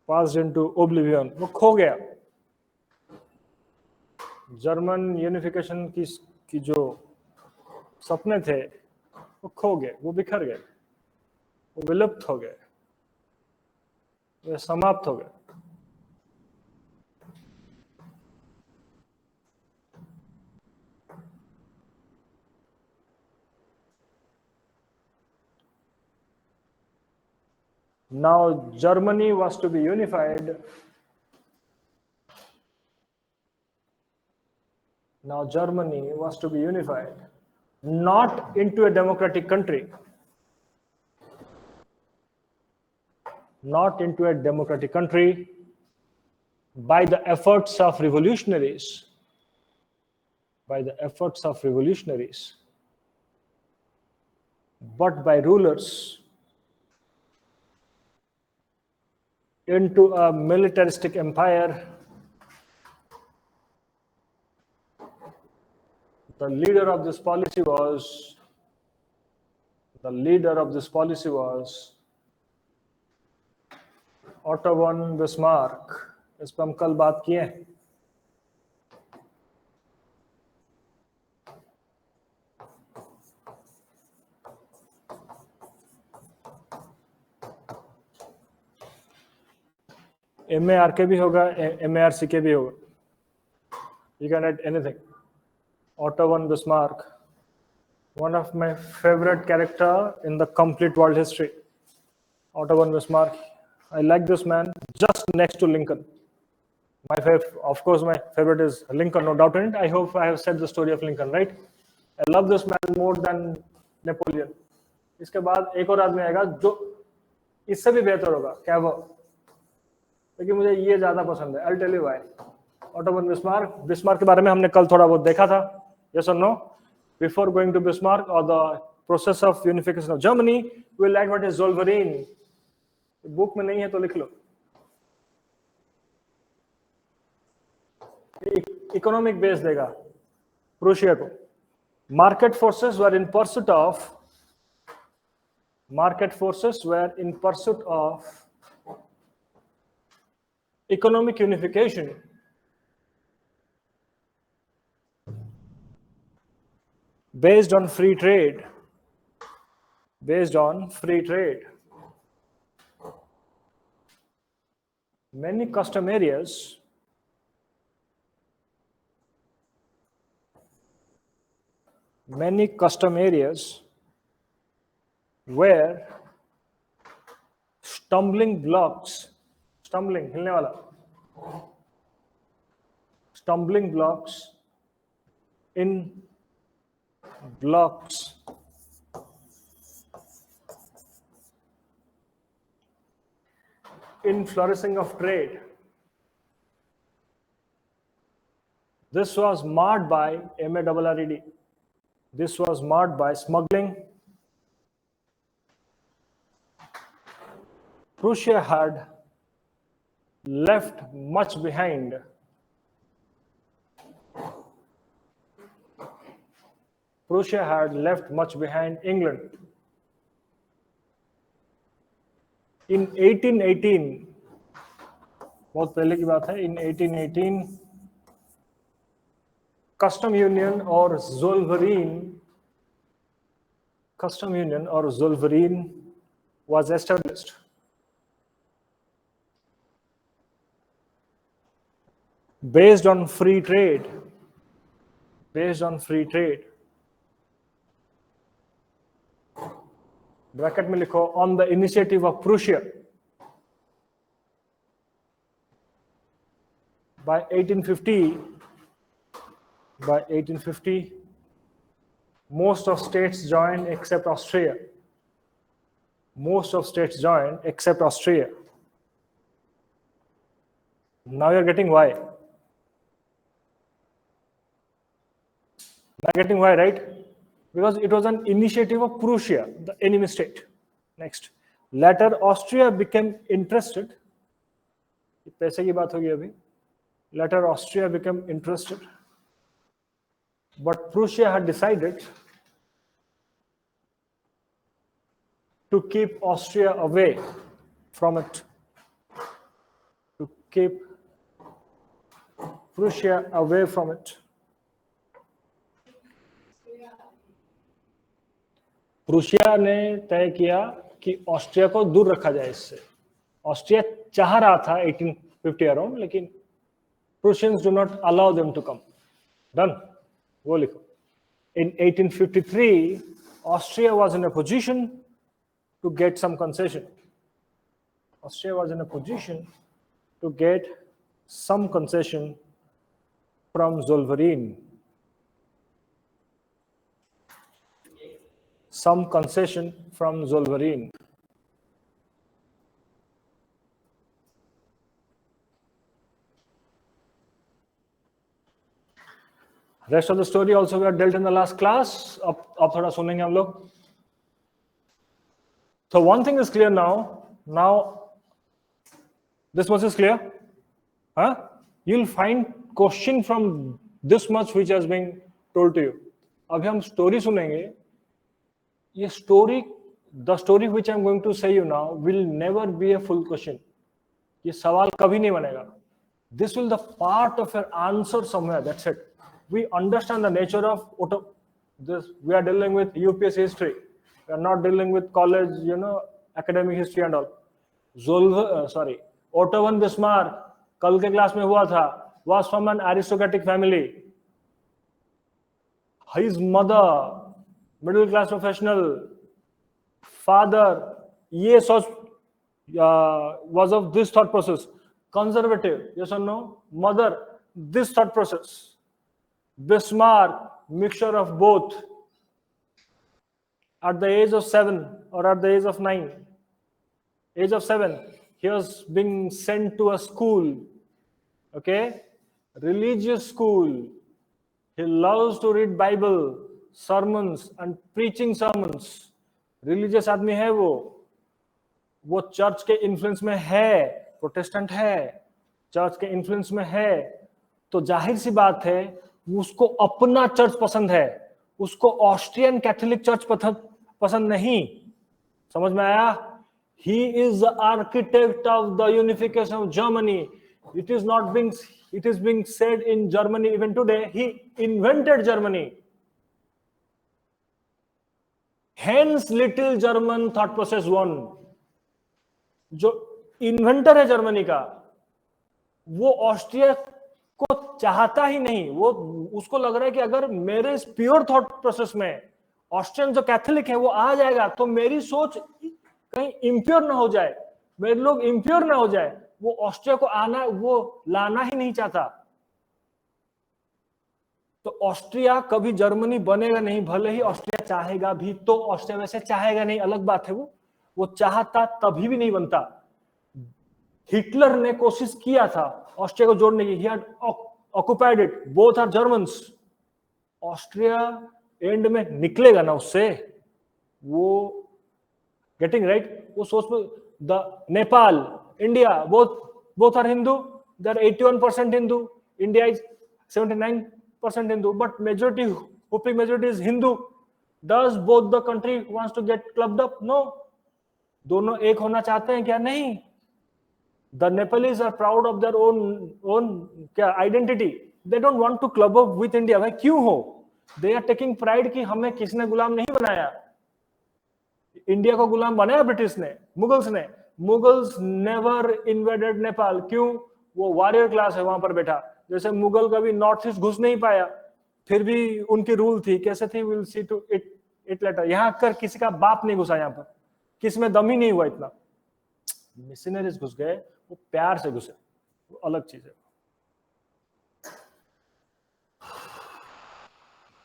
वो खो गया. German unification की जो सपने थे वो खो गए, वो बिखर गए, वो विलुप्त हो गए, वे समाप्त हो गए. Now Germany was to be unified. Now Germany was to be unified, not into a democratic country, not into a democratic country, by the efforts of revolutionaries, by the efforts of revolutionaries, but by rulers into a militaristic empire. The leader of this policy was Otto von Bismarck. इस पर हम कल बात किए हैं. MAR के भी होगा, MARC के भी होगा. You can add anything. Otto von Bismarck, one of my favorite character in the complete world history. Otto von Bismarck, I like this man. Just next to Lincoln. Of course, my favorite is Lincoln, no doubt in it. I hope I have said the story of Lincoln, right? I love this man more than Napoleon. इसके बाद एक और आदमी आएगा जो इससे भी बेहतर होगा, क्या वो? लेकिन मुझे ये ज्यादा पसंद है. I'll tell you why. Otto von Bismarck के बारे में हमने कल थोड़ा बहुत देखा था. Yes or no? Before going to Bismarck or the process of unification of Germany, we'll learn what is Zollverein. Book में नहीं है तो लिख लो. इकोनॉमिक बेस देगा प्रूशिया को. Market forces were in pursuit of economic unification based on free trade. Many custom areas were stumbling blocks in flourishing of trade. This was marred by MARRED. This was marred by smuggling. Prussia had left much behind. England. In 1818, बहुत पहले की बात है, in 1818, Custom Union or Zollverein was established. Based on free trade. Bracket में लिखो, on the initiative of Prussia. By 1850, most of states joined except Austria. Now you're getting why. Right? Because it was an initiative of Prussia, the enemy state. Next. Later, Austria became interested. पैसे की बात होगी अभी. Later, Austria became interested. But Prussia had decided to keep Austria away from it. Prussia ने तय किया कि Austria को दूर रखा जाए इससे. ऑस्ट्रिया चाह रहा था 1850 अराउंड, लेकिन Prussians do not allow them to come. Done. वो लिखो. In 1853, Austria was in a position to get some concession. From Zollverein. some concession from Zolvarine. Rest of the story also we have dealt in the last class. अब थोड़ा सुनेंगे हम लोग. So one thing is clear now. Now this much is clear. Huh? You'll find question from this much which has been told to you. अभी हम story सुनेंगे. ये story, the story which I'm going to say you now will never be a full question. ये सवाल कभी नहीं बनेगा. This will the part of your answer somewhere. That's it. We understand the nature of this. We are dealing with UPSC history. We are not dealing with college, academic history and all. Otto von Bismarck, कल के class में हुआ था, was from an aristocratic family. His mother, middle class professional, father, ये सोच was of this thought process. Conservative, yes or no? Mother, this thought process. Bismarck, mixture of both. At the age of 7 or at the age of 9, age of 7, he was being sent to a school, okay, religious school. He loves to read Bible, sermons and preaching sermons. Religious आदमी है वो church के influence में है, Protestant है, church के influence में है, तो जाहिर सी बात है उसको अपना चर्च पसंद है, उसको ऑस्ट्रियन कैथोलिक चर्च पसंद नहीं. समझ में आया? He is the architect of the unification of Germany. It is being said in Germany even today. He invented Germany. Hence little German thought process won. जो इन्वेंटर है जर्मनी का, वो Austria को चाहता ही नहीं. वो उसको लग रहा है कि अगर मेरे इस प्योर थॉट प्रोसेस में ऑस्ट्रियन जो कैथोलिक है वो आ जाएगा तो मेरी सोच कहीं इम्प्योर ना हो जाए, मेरे लोग इम्प्योर ना हो जाए. वो ऑस्ट्रिया को वो लाना ही नहीं चाहता. तो ऑस्ट्रिया कभी जर्मनी बनेगा नहीं, भले ही ऑस्ट्रिया चाहेगा भी तो. ऑस्ट्रिया वैसे चाहेगा नहीं, अलग बात है. वो चाहता तभी भी नहीं बनता. हिटलर ने कोशिश किया था ऑस्ट्रिया को जोड़ने की. he had occupied it. both are Germans. Austria and में निकलेगा ना उससे. वो गेटिंग राइट. वो सोच में the Nepal, India, both are Hindu. They are 81% Hindu. India is 79% Hindu. But whooping majority is Hindu. Does both the country wants to get clubbed up? No. दोनों एक होना चाहते हैं क्या? नहीं. The Nepalese are proud of their own identity. They don't want to club up with India. भाई क्यों हो? They are taking pride कि हमें किसने गुलाम नहीं बनाया. इंडिया को गुलाम बनाया ब्रिटिश ने, मुगल्स ने. Mughals never invaded Nepal. क्यों? वो वॉरियर क्लास है वहां पर बैठा. जैसे मुगल कभी नॉर्थ ईस्ट घुस नहीं पाया, फिर भी उनकी रूल थी. कैसे थी? Will see to it later. यहाँ कर किसी का बाप नहीं घुसा यहाँ पर, किसमें दम ही नहीं हुआ इतना. मिशनरीज घुस गए, वो प्यार से घुसे, वो अलग चीज है.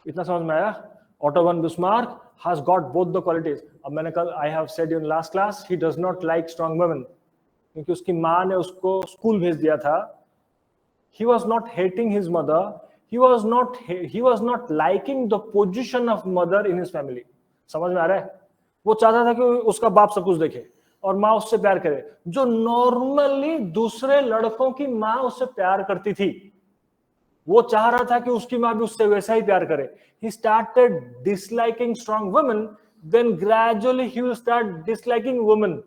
इतना समझ में आया? Otto von Bismarck has got both the qualities. अब मैंने कल I have said in last class he does not like strong women, क्योंकि उसकी माँ ने उसको स्कूल भेज दिया था. He was not hating his mother. He was not liking the position of mother in his family. समझ में आ रहा है? वो चाहता था कि उसका बाप सब कुछ देखे और माँ उससे प्यार करे, जो नॉर्मली दूसरे लड़कों की माँ उससे प्यार करती थी. वो चाह रहा था कि उसकी माँ भी उससे वैसा ही प्यार करे. He started disliking strong women, then gradually he will start disliking women.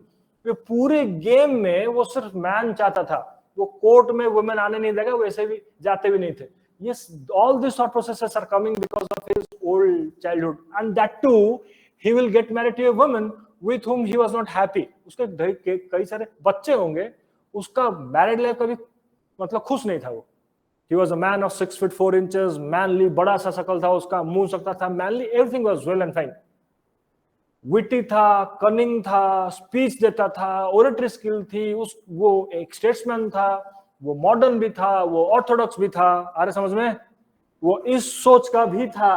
पूरे गेम में वो सिर्फ मैन चाहता था. वो कोर्ट में वुमेन आने नहीं देगा, वैसे भी जाते भी नहीं थे. Yes, all these thought processes are coming because of his old childhood, and that too he will get married to a woman with whom he was not happy. उसके कई सारे बच्चे होंगे, उसका मैरिड लाइफ कभी मतलब खुश नहीं था. वो he was a man of 6 feet 4 inches, manly, बड़ा सा शकल था उसका, मुंह सकता था, manly, everything was well and fine. Witty था, कनिंग था, स्पीच देता था, ओरेटरी स्किल थी, वो एक स्टेट्समैन था, वो मॉडर्न भी था, वो ऑर्थोडॉक्स भी था. अरे समझ में? वो इस सोच का भी था,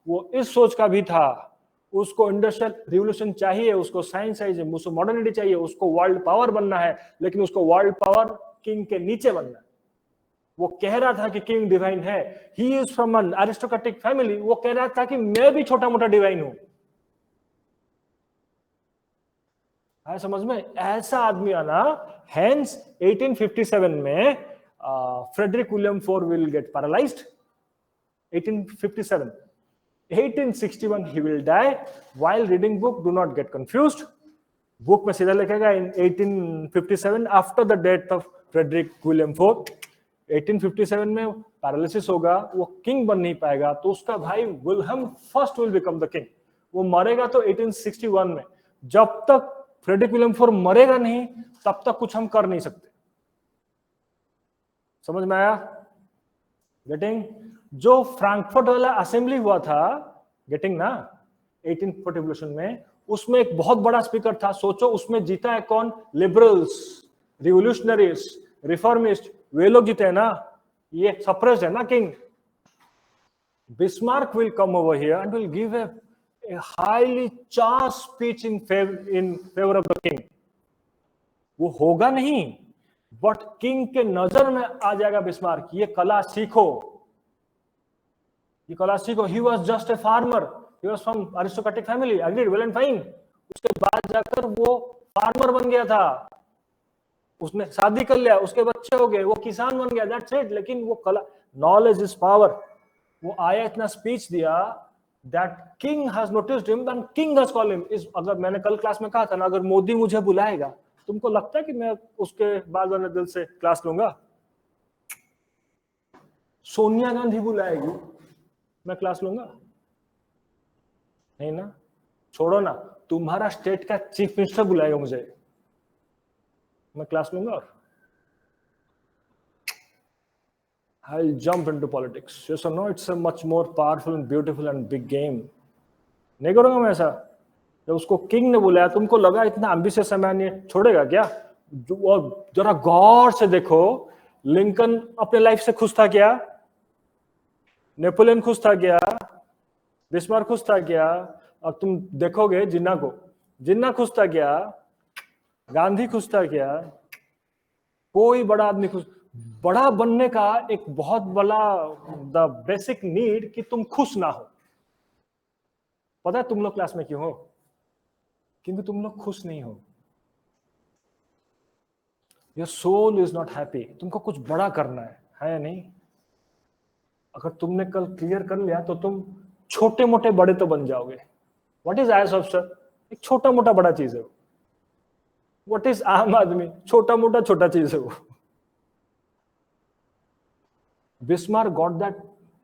वो इस सोच का भी था. उसको इंडस्ट्रियल रिवोल्यूशन चाहिए, उसको साइंस चाहिए, उसको मॉडर्निटी चाहिए, उसको वर्ल्ड पावर बनना है, लेकिन उसको वर्ल्ड पावर किंग के नीचे बनना है। वो कह रहा था कि किंग डिवाइन है, he is from an aristocratic family, वो कह रहा था कि मैं भी छोटा मोटा डिवाइन हूं। है समझ में? ऐसा आदमी आना। हेंस 1857 में Frederick William four will get paralysed. 1857 1861 he will die while reading book. Do not get confused. Book में सीधा लिखेगा in 1857 after the death of Frederick William IV। 1857 में पैरालिसिस होगा, वो किंग बन नहीं पाएगा, तो उसका भाई Wilhelm first will become the king. वो मरेगा तो 1861 में। जब तक फ्रेडरिक विलियम फोर मरेगा नहीं, तब तक कुछ हम कर नहीं सकते। समझ में आया? गेटिंग? जो फ्रैंकफर्ट वाला असेंबली हुआ था, गेटिंग ना, 1840 रिवॉल्यूशन में, उसमें एक बहुत बड़ा स्पीकर था। सोचो उसमें जीता है कौन? लिबरल्स, रिवोल्यूशनरीज, रिफॉर्मिस्ट, वे लोग जीते हैं ना। ये सप्रेस्ड है ना king. Bismarck will come over here and will give a highly charge speech in favour of the king. वो होगा नहीं, बट किंग के नजर में आ जाएगा बिस्मार्क, ये कला सीखो, ये कला सीखो। He was just a farmer, he was from aristocratic family, agreed, well and fine। उसके बाद जाकर वो फार्मर बन गया था, उसने शादी कर लिया, उसके बच्चे हो गए, वो किसान बन गया, that's it। लेकिन वो कला, knowledge is power। वो आया, इतना स्पीच दिया, that king has noticed him and king has called him। इस, अगर मैंने कल क्लास में कहा था ना, अगर मोदी मुझे बुलाएगा, तुमको लगता है कि मैं उसके बाद वाले दिल से क्लास लूंगा? सोनिया गांधी बुलाएगी, मैं क्लास लूंगा? नहीं ना। छोड़ो ना, तुम्हारा स्टेट का चीफ मिनिस्टर बुलाएगा मुझे, मैं क्लास लूंगा? I'll jump into politics। Yes or no? It's a much more powerful and beautiful and big game। नहीं करूंगा मैं ऐसा। जब उसको किंग ने बुलाया, तुमको लगा इतना एम्बिशियस है, मैं छोड़ेगा क्या? और जरा गौर से देखो, लिंकन अपने लाइफ से खुश था क्या? नेपोलियन खुश था क्या? बिस्मार्क खुश था क्या? अब तुम देखोगे जिन्ना को, जिन्ना खुश था क्या? गांधी खुश था क्या? कोई बड़ा आदमी खुश? बड़ा बनने का एक बहुत बड़ा द बेसिक नीड कि तुम खुश ना हो। पता है तुम लोग क्लास में क्यों हो? क्योंकि तुम लोग खुश नहीं हो। Your soul is not happy. तुमको कुछ बड़ा करना है या नहीं? अगर तुमने कल क्लियर कर लिया तो तुम छोटे मोटे बड़े तो बन जाओगे। What is IAS officer? एक छोटा मोटा बड़ा चीज है वो। व्हाट इज आम आदमी? छोटा मोटा छोटा चीज है वो। Bismarck got that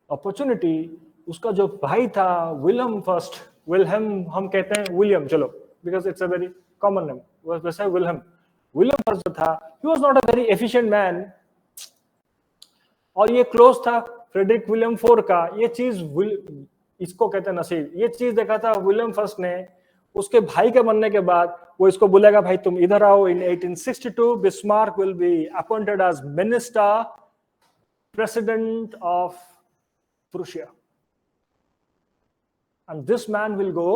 opportunity. उसका जो भाई था विलियम फर्स्ट, विल्हेम हम कहते हैं विलियम, चलो, because it's a very common name, वैसे विल्हेम। विलियम फर्स्ट जो था, he was not a very efficient man, और ये क्लोज था फ्रेडरिक विलियम फोर का। ये चीज इसको कहते हैं नसीब। ये चीज देखा था विलियम फर्स्ट ने। उसके भाई के बनने के बाद वो इसको बुलाएगा, भाई तुम इधर आओ। In 1862 Bismarck will be appointed as minister president of Prussia, and this man will go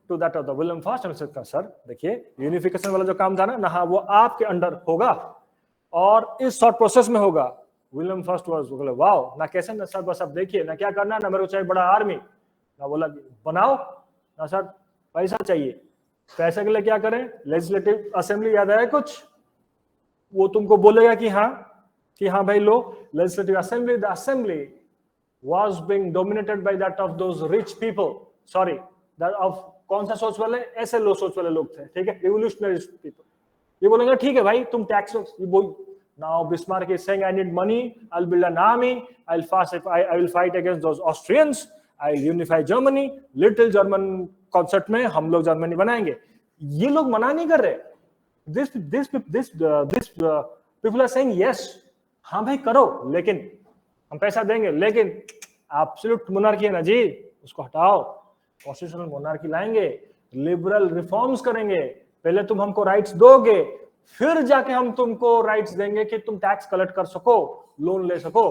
to that of the William first and said, sir देखिए यूनिफिकेशन वाला जो काम था ना, वो आपके अंडर होगा और इस शॉर्ट प्रोसेस में होगा। विलियम फर्स्ट वाज बोले वाओ ना, कैसे ना सर, बस अब देखिए ना क्या करना है ना, मेरे को चाहिए बड़ा आर्मी ना। बोला बनाओ ना सर, पैसा चाहिए। पैसे के लिए क्या करें? लेजिस्लेटिव असेंबली याद आया कुछ? वो तुमको बोलेगा कि हाँ भाई लो legislative assembly. The assembly was being dominated by that of those rich people, sorry, that of कौन सा सोच वाले? ऐसे लो सोच वाले लोग थे, ठीक है, रिवोल्यूशनरी पीपल। ये बोलेंगे ठीक है भाई तुम टैक्स, ये बोल। Now Bismarck is saying, I need money, I'll build an army, I will fight against those Austrians, I'll unify Germany, little German concept में हम लोग जर्मनी बनाएंगे। ये लोग मना नहीं कर रहे। This people are saying yes, हाँ भाई करो, लेकिन हम पैसा देंगे, लेकिन एब्सोल्यूट मोनार्की है ना जी, उसको हटाओ, कॉन्स्टिट्यूशनल मोनार्की लाएंगे, लिबरल रिफॉर्म्स करेंगे। पहले तुम हमको राइट्स दोगे, फिर जाके हम तुमको राइट्स देंगे कि तुम टैक्स कलेक्ट कर सको, लोन ले सको।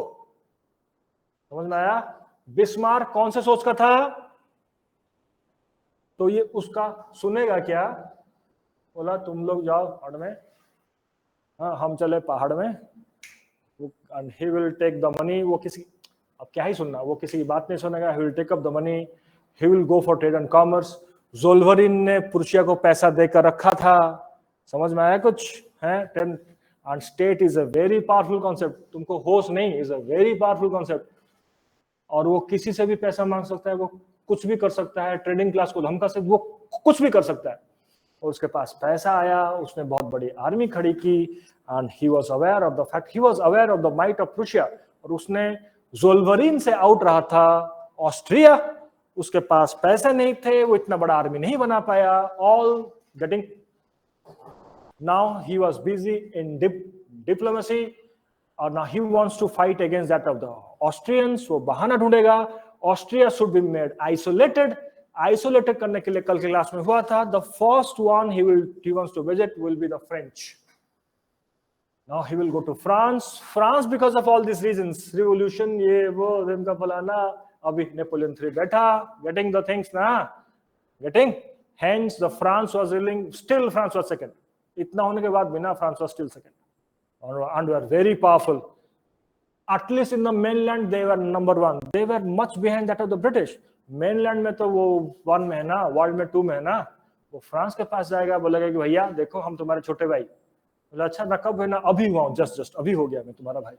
समझ में आया? बिस्मार्क कौन से सोच का था? तो ये उसका सुनेगा क्या? बोला तुम लोग जाओ पहाड़ में, हाँ हम चले पहाड़ में, and he will take the money. वो किसी, अब क्या ही सुनना, वो किसी की बात नहीं सुनेगा. He will take up the money, he will go for trade and commerce. ज़ोल्वरिन ने प्रुशिया को पैसा देकर रखा था. समझ में आया कुछ है? And state is a very powerful concept. तुमको होश नहीं, is a very powerful concept. और वो किसी से भी पैसा मांग सकता है, वो कुछ भी कर सकता है, ट्रेडिंग क्लास को धमका सकता है, वो कुछ भी कर सकता है. और उसके पास पैसा आया, उसने बहुत बड़ी आर्मी खड़ी की, and he was aware of the fact, he was aware of the might of Prussia. और उसने ज़ोल्वरिन से आउट रहा था ऑस्ट्रिया, उसके पास पैसे नहीं थे, वो इतना बड़ा आर्मी नहीं बना पाया. All getting, now he was busy in diplomacy, और now he wants to fight against that of the Austrians. वो बहाना ढूंढेगा. Austria should be made isolated. Isolated करने के लिए कल के क्लास में हुआ था, the first one he wants to visit will be the French. Now he will go to France because of all these reasons, revolution, ये वो इनका फलाना. अभी नेपोलियन 3 बैठा, getting the things ना, getting, hence the France was ruling, still France was second. इतना होने के बाद बिना France was still second, and were very powerful. At least in the mainland they were number one. They were much behind that of the British. Mainland में तो वो 1 में है ना, वर्ल्ड में 2 में है ना. वो फ्रांस के पास जाएगा, बोलेगा कि भैया देखो हम तुम्हारे छोटे भाई. बोला अच्छा ना, कब है ना, अभी हुआ हूँ, जस्ट अभी हो गया मैं तुम्हारा भाई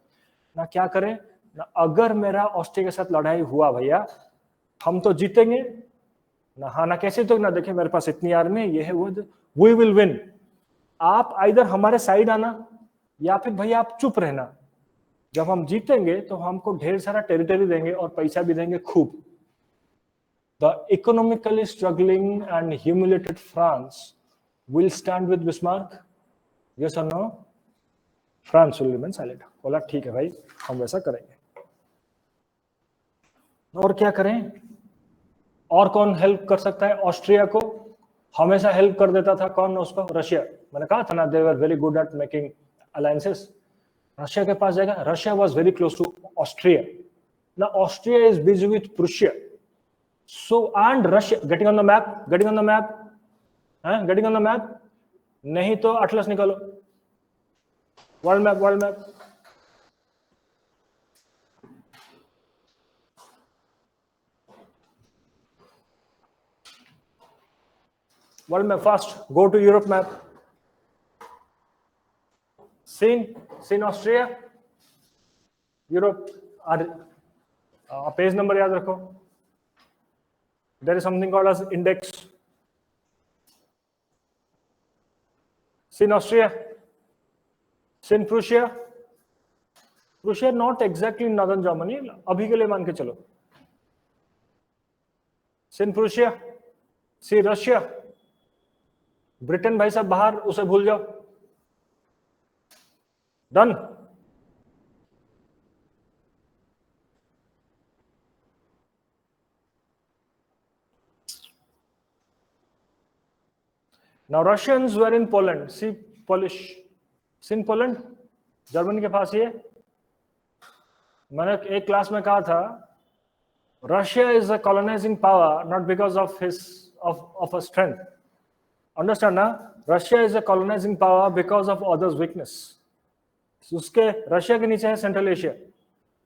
ना. क्या करें ना, अगर मेरा ऑस्ट्रिया के साथ लड़ाई हुआ भैया, हम तो जीतेंगे ना. हाँ ना, कैसे तो ना, देखिए मेरे पास इतनी आर्मी ये है वो, वी विल विन. आप इधर हमारे साइड आना, या फिर भैया आप चुप रहना. जब हम जीतेंगे तो हमको ढेर सारा टेरिटरी देंगे और पैसा भी देंगे खूब. The economically struggling and humiliated France will stand with Bismarck? Yes or no? France will remain silent. बोला ठीक है भाई, हम वैसा करेंगे. और क्या करें? और कौन हेल्प कर सकता है? ऑस्ट्रिया को हमेशा हेल्प कर देता था कौन? उसको रशिया. मैंने कहा था ना, they were very good at making alliances. Russia के पास जाएगा. Russia was very close to Austria. Now Austria is busy with Prussia. So and Russia getting on the map, getting on the map. नहीं तो atlas निकालो, world map. World map fast. Go to Europe map. Seen Austria, Europe. Page number याद रखो. There is something called as index. Sin Austria, Sin Prussia. Prussia not exactly northern Germany, अभी के लिए मान के चलो. Sin Prussia, See Russia. Britain भाई साहब बाहर, उसे भूल जाओ. Done. Now Russians were in Poland. See Polish. In Poland, Germany के पास ही है. मैंने एक क्लास में कहा था, Russia is a colonizing power not because of a strength. Understand ना? Russia is a colonizing power because of others' weakness. उसके Russia के नीचे है सेंट्रल एशिया.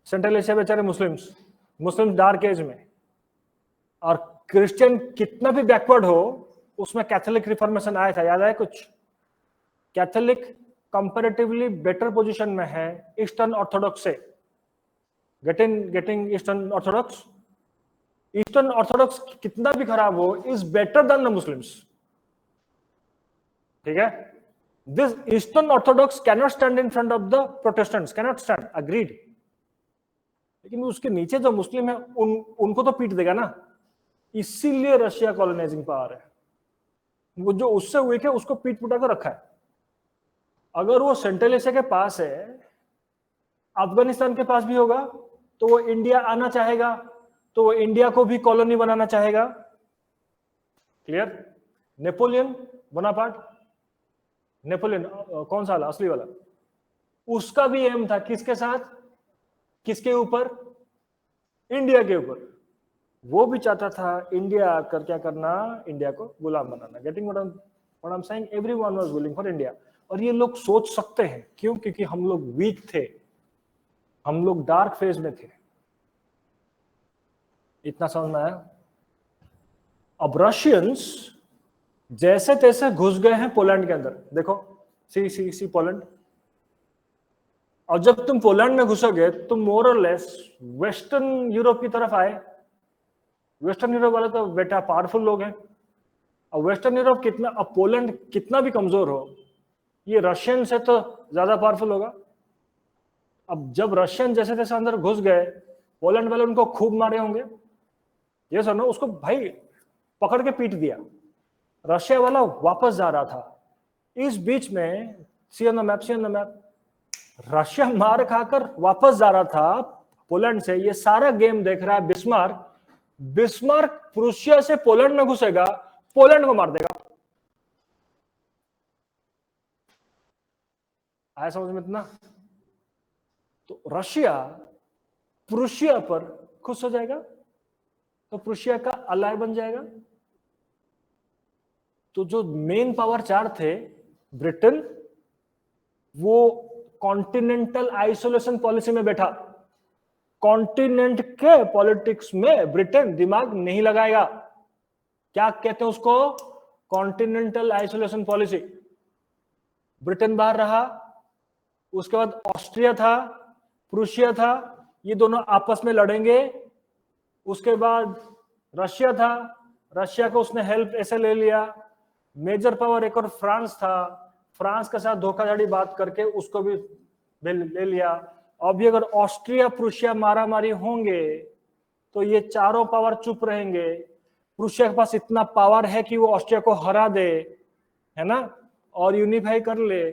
सेंट्रल एशिया बेचारे मुस्लिम्स डार्क एज में. और क्रिश्चियन कितना भी बैकवर्ड हो, उसमें कैथोलिक रिफॉर्मेशन आया था. याद आया कुछ? कैथोलिक कंपैरेटिवली बेटर पोजीशन में है ईस्टर्न ऑर्थोडॉक्स से. Getting eastern Orthodox. Eastern Orthodox कितना भी खराब हो, is better than the Muslims. ठीक है? This eastern Orthodox cannot stand in front of the Protestants, cannot stand, agreed. लेकिन उसके नीचे जो मुस्लिम है उनको तो पीट देगा ना. इसीलिए रशिया कॉलोनाइजिंग पावर है. वो जो उससे वीक है उसको पीट पुटा कर रखा है. अगर वो सेंट्रल एशिया के पास है, अफगानिस्तान के पास भी होगा, तो वो इंडिया आना चाहेगा, तो वो इंडिया को भी कॉलोनी बनाना चाहेगा. क्लियर? नेपोलियन बोनापार्ट, नेपोलियन कौन सा वाला? असली वाला. उसका भी एम था किसके साथ? किसके ऊपर? इंडिया के ऊपर. वो भी चाहता था इंडिया आकर क्या करना, इंडिया को गुलाम बनाना। Getting what I am saying? Everyone was willing for India. और ये लोग सोच सकते हैं, क्यों? क्योंकि हम लोग वीक थे, हम लोग डार्क फेज में थे। इतना समझ में आया? अब रशियंस जैसे तैसे घुस गए हैं पोलैंड के अंदर। देखो, सी पोलैंड। और जब तुम पोलैंड में घुसोगे तुम मोर और लेस वेस्टर्न यूरोप की तरफ आए। वेस्टर्न यूरोप वाले तो बेटा पावरफुल लोग हैं। अब वेस्टर्न यूरोप कितना, अब पोलैंड कितना भी कमजोर हो, ये रशियन से तो ज्यादा पावरफुल होगा। अब जब रशियन जैसे तैसे अंदर घुस गए, पोलैंड वाले उनको खूब मारे होंगे। ये सुनो, उसको भाई पकड़ के पीट दिया। रशिया वाला वापस जा रहा था, इस बीच में सी ऑन द मैप, रशिया मार खाकर वापस जा रहा था पोलैंड से। ये सारा गेम देख रहा है बिस्मार्क प्रूशिया से पोलैंड में घुसेगा, पोलैंड को मार देगा। आया समझ में इतना? तो रशिया प्रूशिया पर खुश हो जाएगा, तो प्रूशिया का अलाय बन जाएगा। तो जो मेन पावर 4 थे, ब्रिटेन, वो कॉन्टिनेंटल आइसोलेशन पॉलिसी में बैठा। कॉन्टिनेंट के पॉलिटिक्स में ब्रिटेन दिमाग नहीं लगाएगा। क्या कहते हैं उसको? Continental isolation policy. ब्रिटेन बाहर रहा, उसके बाद ऑस्ट्रिया था, प्रूशिया था, ये दोनों आपस में लड़ेंगे। उसके बाद रशिया था, रशिया को उसने हेल्प ऐसे ले लिया। मेजर पावर एक और फ्रांस था, फ्रांस के साथ धोखाधड़ी बात करके उसको भी ले लिया। अभी अगर ऑस्ट्रिया प्रूशिया मारामारी होंगे तो ये चारों पावर चुप रहेंगे। प्रूशिया के पास इतना पावर है कि वो ऑस्ट्रिया को हरा दे, है ना, और यूनिफाई कर ले।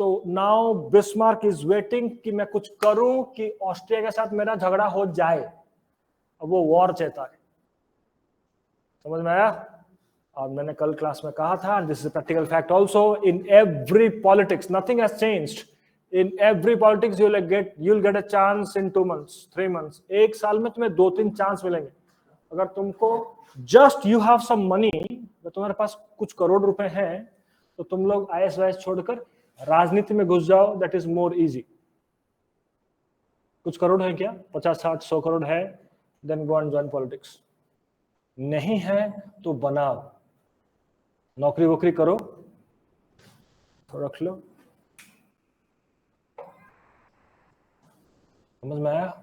तो नाउ बिस्मार्क इज वेटिंग कि मैं कुछ करूं कि ऑस्ट्रिया के साथ मेरा झगड़ा हो जाए। अब वो वॉर चाहता है। समझ में आया? और मैंने कल क्लास में कहा था, this is practical fact also, in every politics nothing has changed. In every politics you'll get a chance in 2 months 3 months। एक साल में तुम्हें 2-3 चांस मिलेंगे। अगर तुमको just you have some money, तुम्हारे पास कुछ करोड़ रुपए हैं, तो तुम लोग IAS छोड़कर राजनीति में घुस जाओ। दैट इज मोर इजी। कुछ करोड़ है क्या? 50-60-100 करोड़ है, then go and join politics. नहीं है तो बनाओ, नौकरी वोकरी करो, तो रख लो। समझ में आया?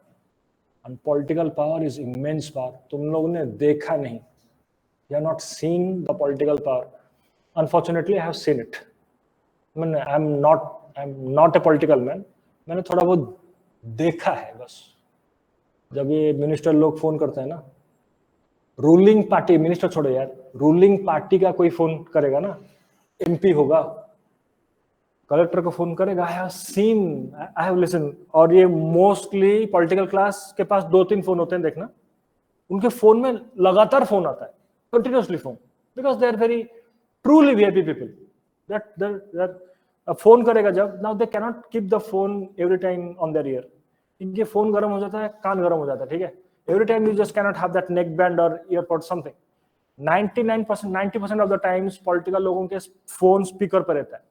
And political power is immense power. तुम लोगों ने देखा नहीं, you have not seen the political power. Unfortunately I have seen it. I am not a political man, मैंने थोड़ा बहुत देखा है बस। जब ये मिनिस्टर लोग फोन करते हैं ना, रूलिंग पार्टी, मिनिस्टर छोड़ो यार, रूलिंग पार्टी का कोई फोन करेगा ना, MP होगा, कलेक्टर को फोन करेगा, I have seen, I have listen. और ये मोस्टली पॉलिटिकल क्लास के पास 2-3 फोन होते हैं, देखना, उनके फोन में लगातार फोन आता है, continuously phone, because they are very truly VIP people. That phone करेगा जब, now they cannot keep the phone every time on their ear. इनके फोन गर्म हो जाता है, कान गर्म हो जाता है, ठीक है। Every time you just cannot have that neck band और earpod something. 90% of the times political लोगों के फोन स्पीकर पर रहता है,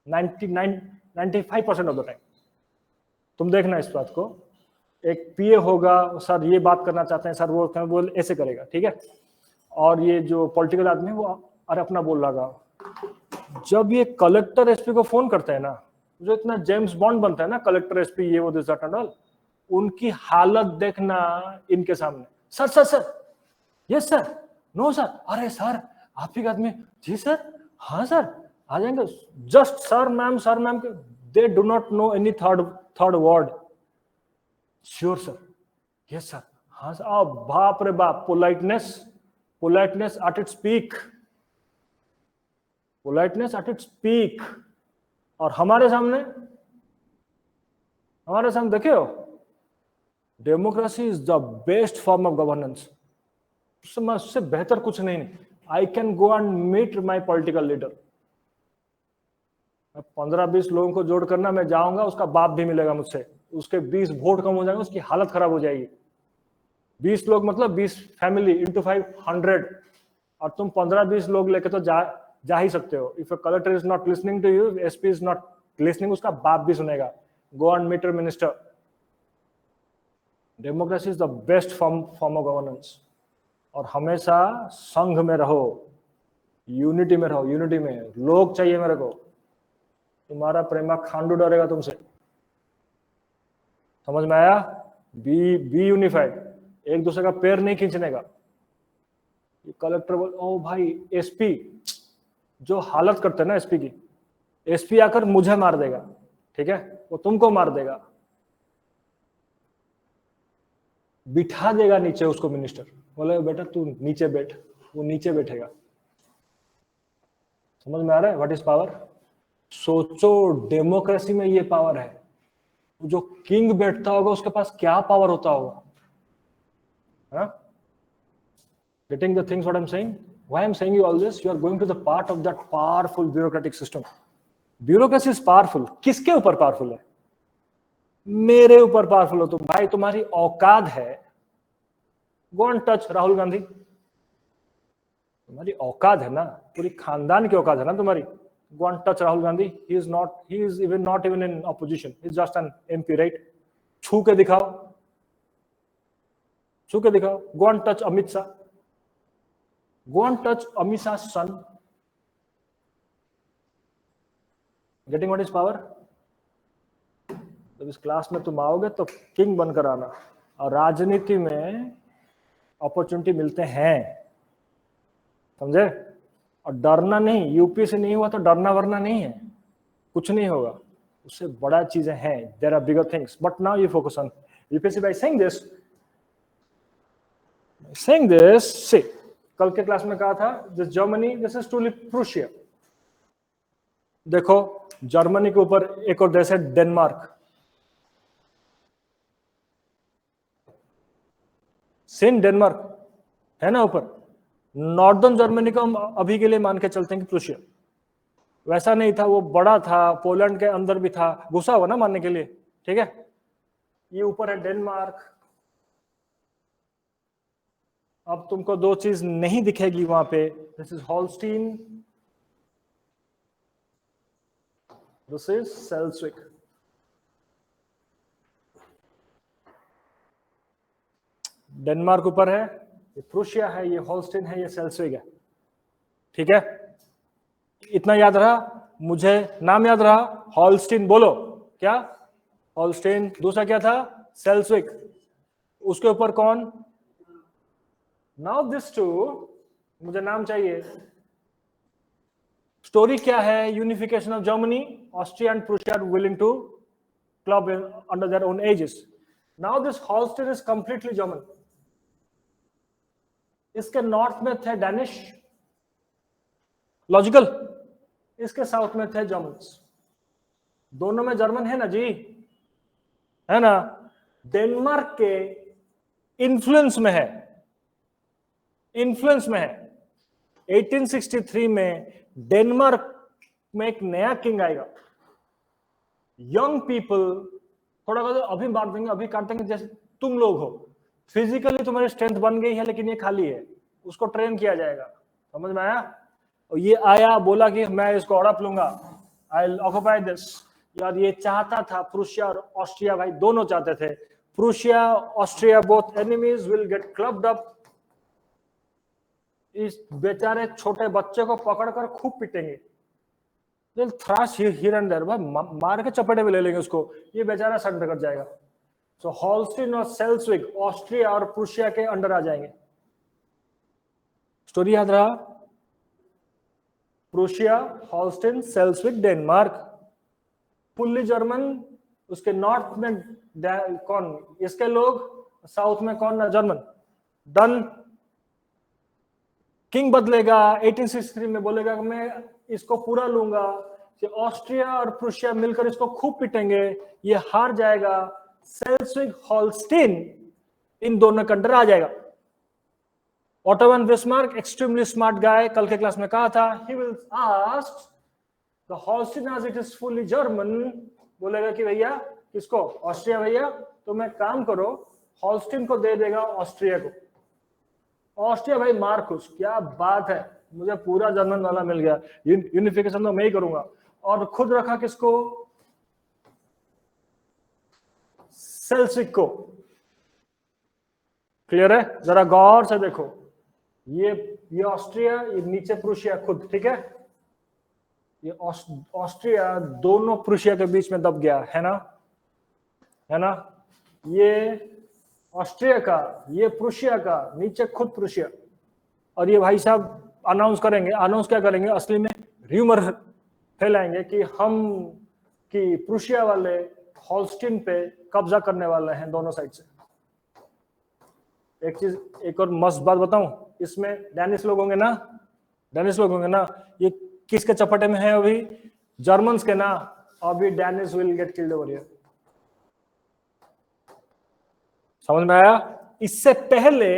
95% ऑफ द टाइम। तुम देखना इस बात को। एक PA होगा, सर ये बात करना चाहते हैं सर, वो ऐसे करेगा, ठीक है। और ये जो पॉलिटिकल आदमी है वो अरे अपना बोल रहा। जब ये कलेक्टर SP को फोन करते हैं ना, जो इतना जेम्स बॉन्ड बनता है ना, कलेक्टर SP ये वो दिस दैट एंड ऑल, उनकी हालत देखना इनके सामने। Sir sir sir, yes sir, no sir, अरे सर आप ही का आदमी, जी सर, हाँ सर आ जाएंगे, just sir ma'am, they do not know any third word. Sure sir, yes sir, हाँ सर। बाप रे बाप, politeness at its peak, politeness at its peak. और हमारे सामने देखे हो, democracy is the best form of governance. उससे बेहतर कुछ नहीं। I can go and meet my political leader. 15-20 लोगों को जोड़ करना, मैं जाऊंगा, उसका बाप भी मिलेगा मुझसे, उसके 20 वोट कम हो जाएंगे, उसकी हालत खराब हो जाएगी। 20 लोग मतलब 20 फैमिली इंटू 500, और तुम 15-20 लोग लेके तो जा ही सकते हो. If a collector is not listening to you, SP is not listening, उसका बाप भी सुनेगा. Go and meet your minister. Democracy is the best form of governance. और हमेशा संघ में रहो, यूनिटी में रहो. यूनिटी में लोग चाहिए मेरे को. तुम्हारा खांडू डरेगा तुमसे. समझ में आया? Be unified. एक दूसरे का पैर नहीं खींचने का. कलेक्टर बोल, ओ भाई एसपी, जो हालत करते हैं ना एसपी की, एसपी आकर मुझे मार देगा, ठीक है, वो तुमको मार देगा, बिठा देगा नीचे उसको मिनिस्टर. बोले बेटा तू नीचे बैठ, वो नीचे बैठेगा. समझ में आ रहा है? What is power? सोचो डेमोक्रेसी में ये पावर है. जो किंग बैठता होगा उसके पास क्या पावर होता होगा. Getting the things what I'm saying? Why I'm saying you all this? You are going to the part of that powerful bureaucratic system. Bureaucracy is powerful. किसके ऊपर पावरफुल है? मेरे ऊपर पावरफुल हो तुम. भाई तुम्हारी औकात है. Go and touch Rahul Gandhi. तुम्हारी औकात है ना, पूरी खानदान की औकात है ना तुम्हारी. Go and touch Rahul Gandhi. He is not even in opposition. He's just an MP, right? छू के दिखाओ. छू के दिखाओ. Go and touch Amit Shah. Go and touch Amit Shah's son. Getting what is power? जब इस class में तुम आओगे तो किंग बनकर आना. और राजनीति में अपॉर्चुनिटी मिलते हैं, समझे? और डरना नहीं. यूपी से नहीं हुआ तो डरना वरना नहीं है, कुछ नहीं होगा. उससे बड़ा चीजें हैं. There are bigger things. But now you focus on UPSC. By saying this से कल के क्लास में कहा था, this Germany, this is truly Prussia. देखो जर्मनी के ऊपर एक और देश है डेनमार्क. सेम डेनमार्क है ना ऊपर. नॉर्दर्न जर्मनी को हम अभी के लिए मान के चलते हैं कि प्रूशिया. वैसा नहीं था, वो बड़ा था, पोलैंड के अंदर भी था, घुसा हुआ ना मानने के लिए, ठीक है. ये ऊपर है डेनमार्क. अब तुमको दो चीज नहीं दिखेगी वहां पे. This is Holstein, this is Schleswig. Denmark ऊपर है, ये प्रूशिया है, ये हॉलस्टीन है, ये सेल्सविक है, ठीक है. इतना याद रहा. मुझे नाम याद रहा. हॉलस्टीन बोलो क्या? हॉलस्टीन. दूसरा क्या था? सेल्सविक. उसके ऊपर कौन? Now this two. मुझे नाम चाहिए. स्टोरी क्या है? Unification of Germany. Austria and Prussia are willing to club under their own aegis. Now this Holstein is completely German. इसके नॉर्थ में थे डैनिश, लॉजिकल. इसके साउथ में थे जर्मन्स. दोनों में जर्मन है ना जी, है ना. डेनमार्क के इन्फ्लुएंस में है, इन्फ्लुएंस में है. 1863 में डेनमार्क में एक नया किंग आएगा. यंग पीपल, थोड़ा अभी बांट देंगे, अभी काट देंगे. जैसे तुम लोग हो, फिजिकली तुम्हारी स्ट्रेंथ बन गई है, लेकिन ये खाली है, उसको ट्रेन किया जाएगा. समझ में आया? और ये आया, बोला कि मैं इसको हड़प लूंगा, आई विल ऑक्युपाई दिस. यार ये चाहता था प्रूशिया और ऑस्ट्रिया, भाई दोनों चाहते थे. Prussia, Austria, both enemies will get clubbed up. इस बेचारे छोटे बच्चे को पकड़कर खूब पीटेंगे. थ्रैश हियर एंड देयर, मार के चपेटे में ले लेंगे उसको. ये बेचारा सरेंडर कर जाएगा. सो हॉलस्टीन और सेल्सविक ऑस्ट्रिया और प्रूशिया के अंडर आ जाएंगे. स्टोरी याद रहा? Prussia, Holstein, Schleswig, Denmark. Fully German. उसके नॉर्थ में कौन? इसके लोग. साउथ में कौन? ना जर्मन. डन. किंग बदलेगा. 1863 में बोलेगा कि मैं इसको पूरा लूंगा. ऑस्ट्रिया और प्रूशिया मिलकर इसको खूब पिटेंगे, ये हार जाएगा. सेल्सविक, हॉलस्टीन, इन दोनों के अंडर आ जाएगा. Auto von Bismarck, extremely smart guy, कल के क्लास में कहा था, he will ask the Holstein as it is fully German. बोलेगा कि भैया किसको? ऑस्ट्रिया. भैया तुम एक काम करो, हॉल्स्टीन को दे देगा ऑस्ट्रिया को। ऑस्ट्रिया भाई मार खुश, क्या बात है, मुझे पूरा जर्मन वाला मिल गया, यूनिफिकेशन तो मैं ही करूंगा। और खुद रखा किसको, सेल्सिक को। क्लियर है? जरा गौर से देखो, ये ऑस्ट्रिया, ये नीचे प्रूशिया खुद, ठीक है, ये ऑस्ट्रिया दोनों प्रूशिया के बीच में दब गया है ना, है ना, ये ऑस्ट्रिया का, ये प्रूशिया का, नीचे खुद प्रूशिया। और ये भाई साहब अनाउंस करेंगे, अनाउंस क्या करेंगे, असली में र्यूमर फैलाएंगे कि हम, कि प्रूशिया वाले हॉल्स्टीन पे कब्जा करने वाले हैं दोनों साइड से। एक चीज, एक और मस्त बात बताऊं, इसमें डैनिश लोग होंगे ना, डैनिश लोग होंगे ना, ये किसके चपटे में है अभी, जर्मन्स के ना, अभी Danish will get killed over here. समझ में आया? इससे पहले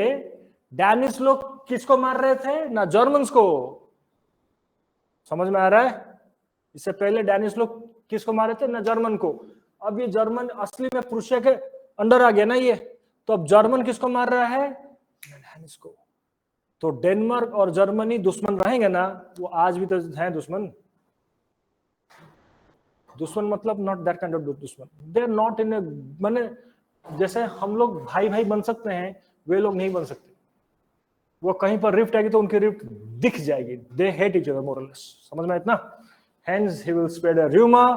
डैनिश लोग किसको मार रहे थे ना, जर्मन्स को। समझ में आ रहा है? इससे पहले डैनिश लोग किसको मार रहे थे ना, जर्मन को। अब ये जर्मन असली में प्रूशिया के अंडर आ गया ना ये, तो अब जर्मन किसको मार रहा है, डैनिश को। तो डेनमार्क और जर्मनी दुश्मन रहेंगे ना, वो आज भी तो हैं दुश्मन। दुश्मन मतलब नॉट दैट काइंड ऑफ दुश्मन, दे आर नॉट इन, माने जैसे हम लोग भाई भाई बन सकते हैं, वे लोग नहीं बन सकते। वो कहीं पर रिफ्ट आएगी तो उनकी रिफ्ट दिख जाएगी, they hate each other more और लेस। समझ में इतना? Hence he will spread a rumor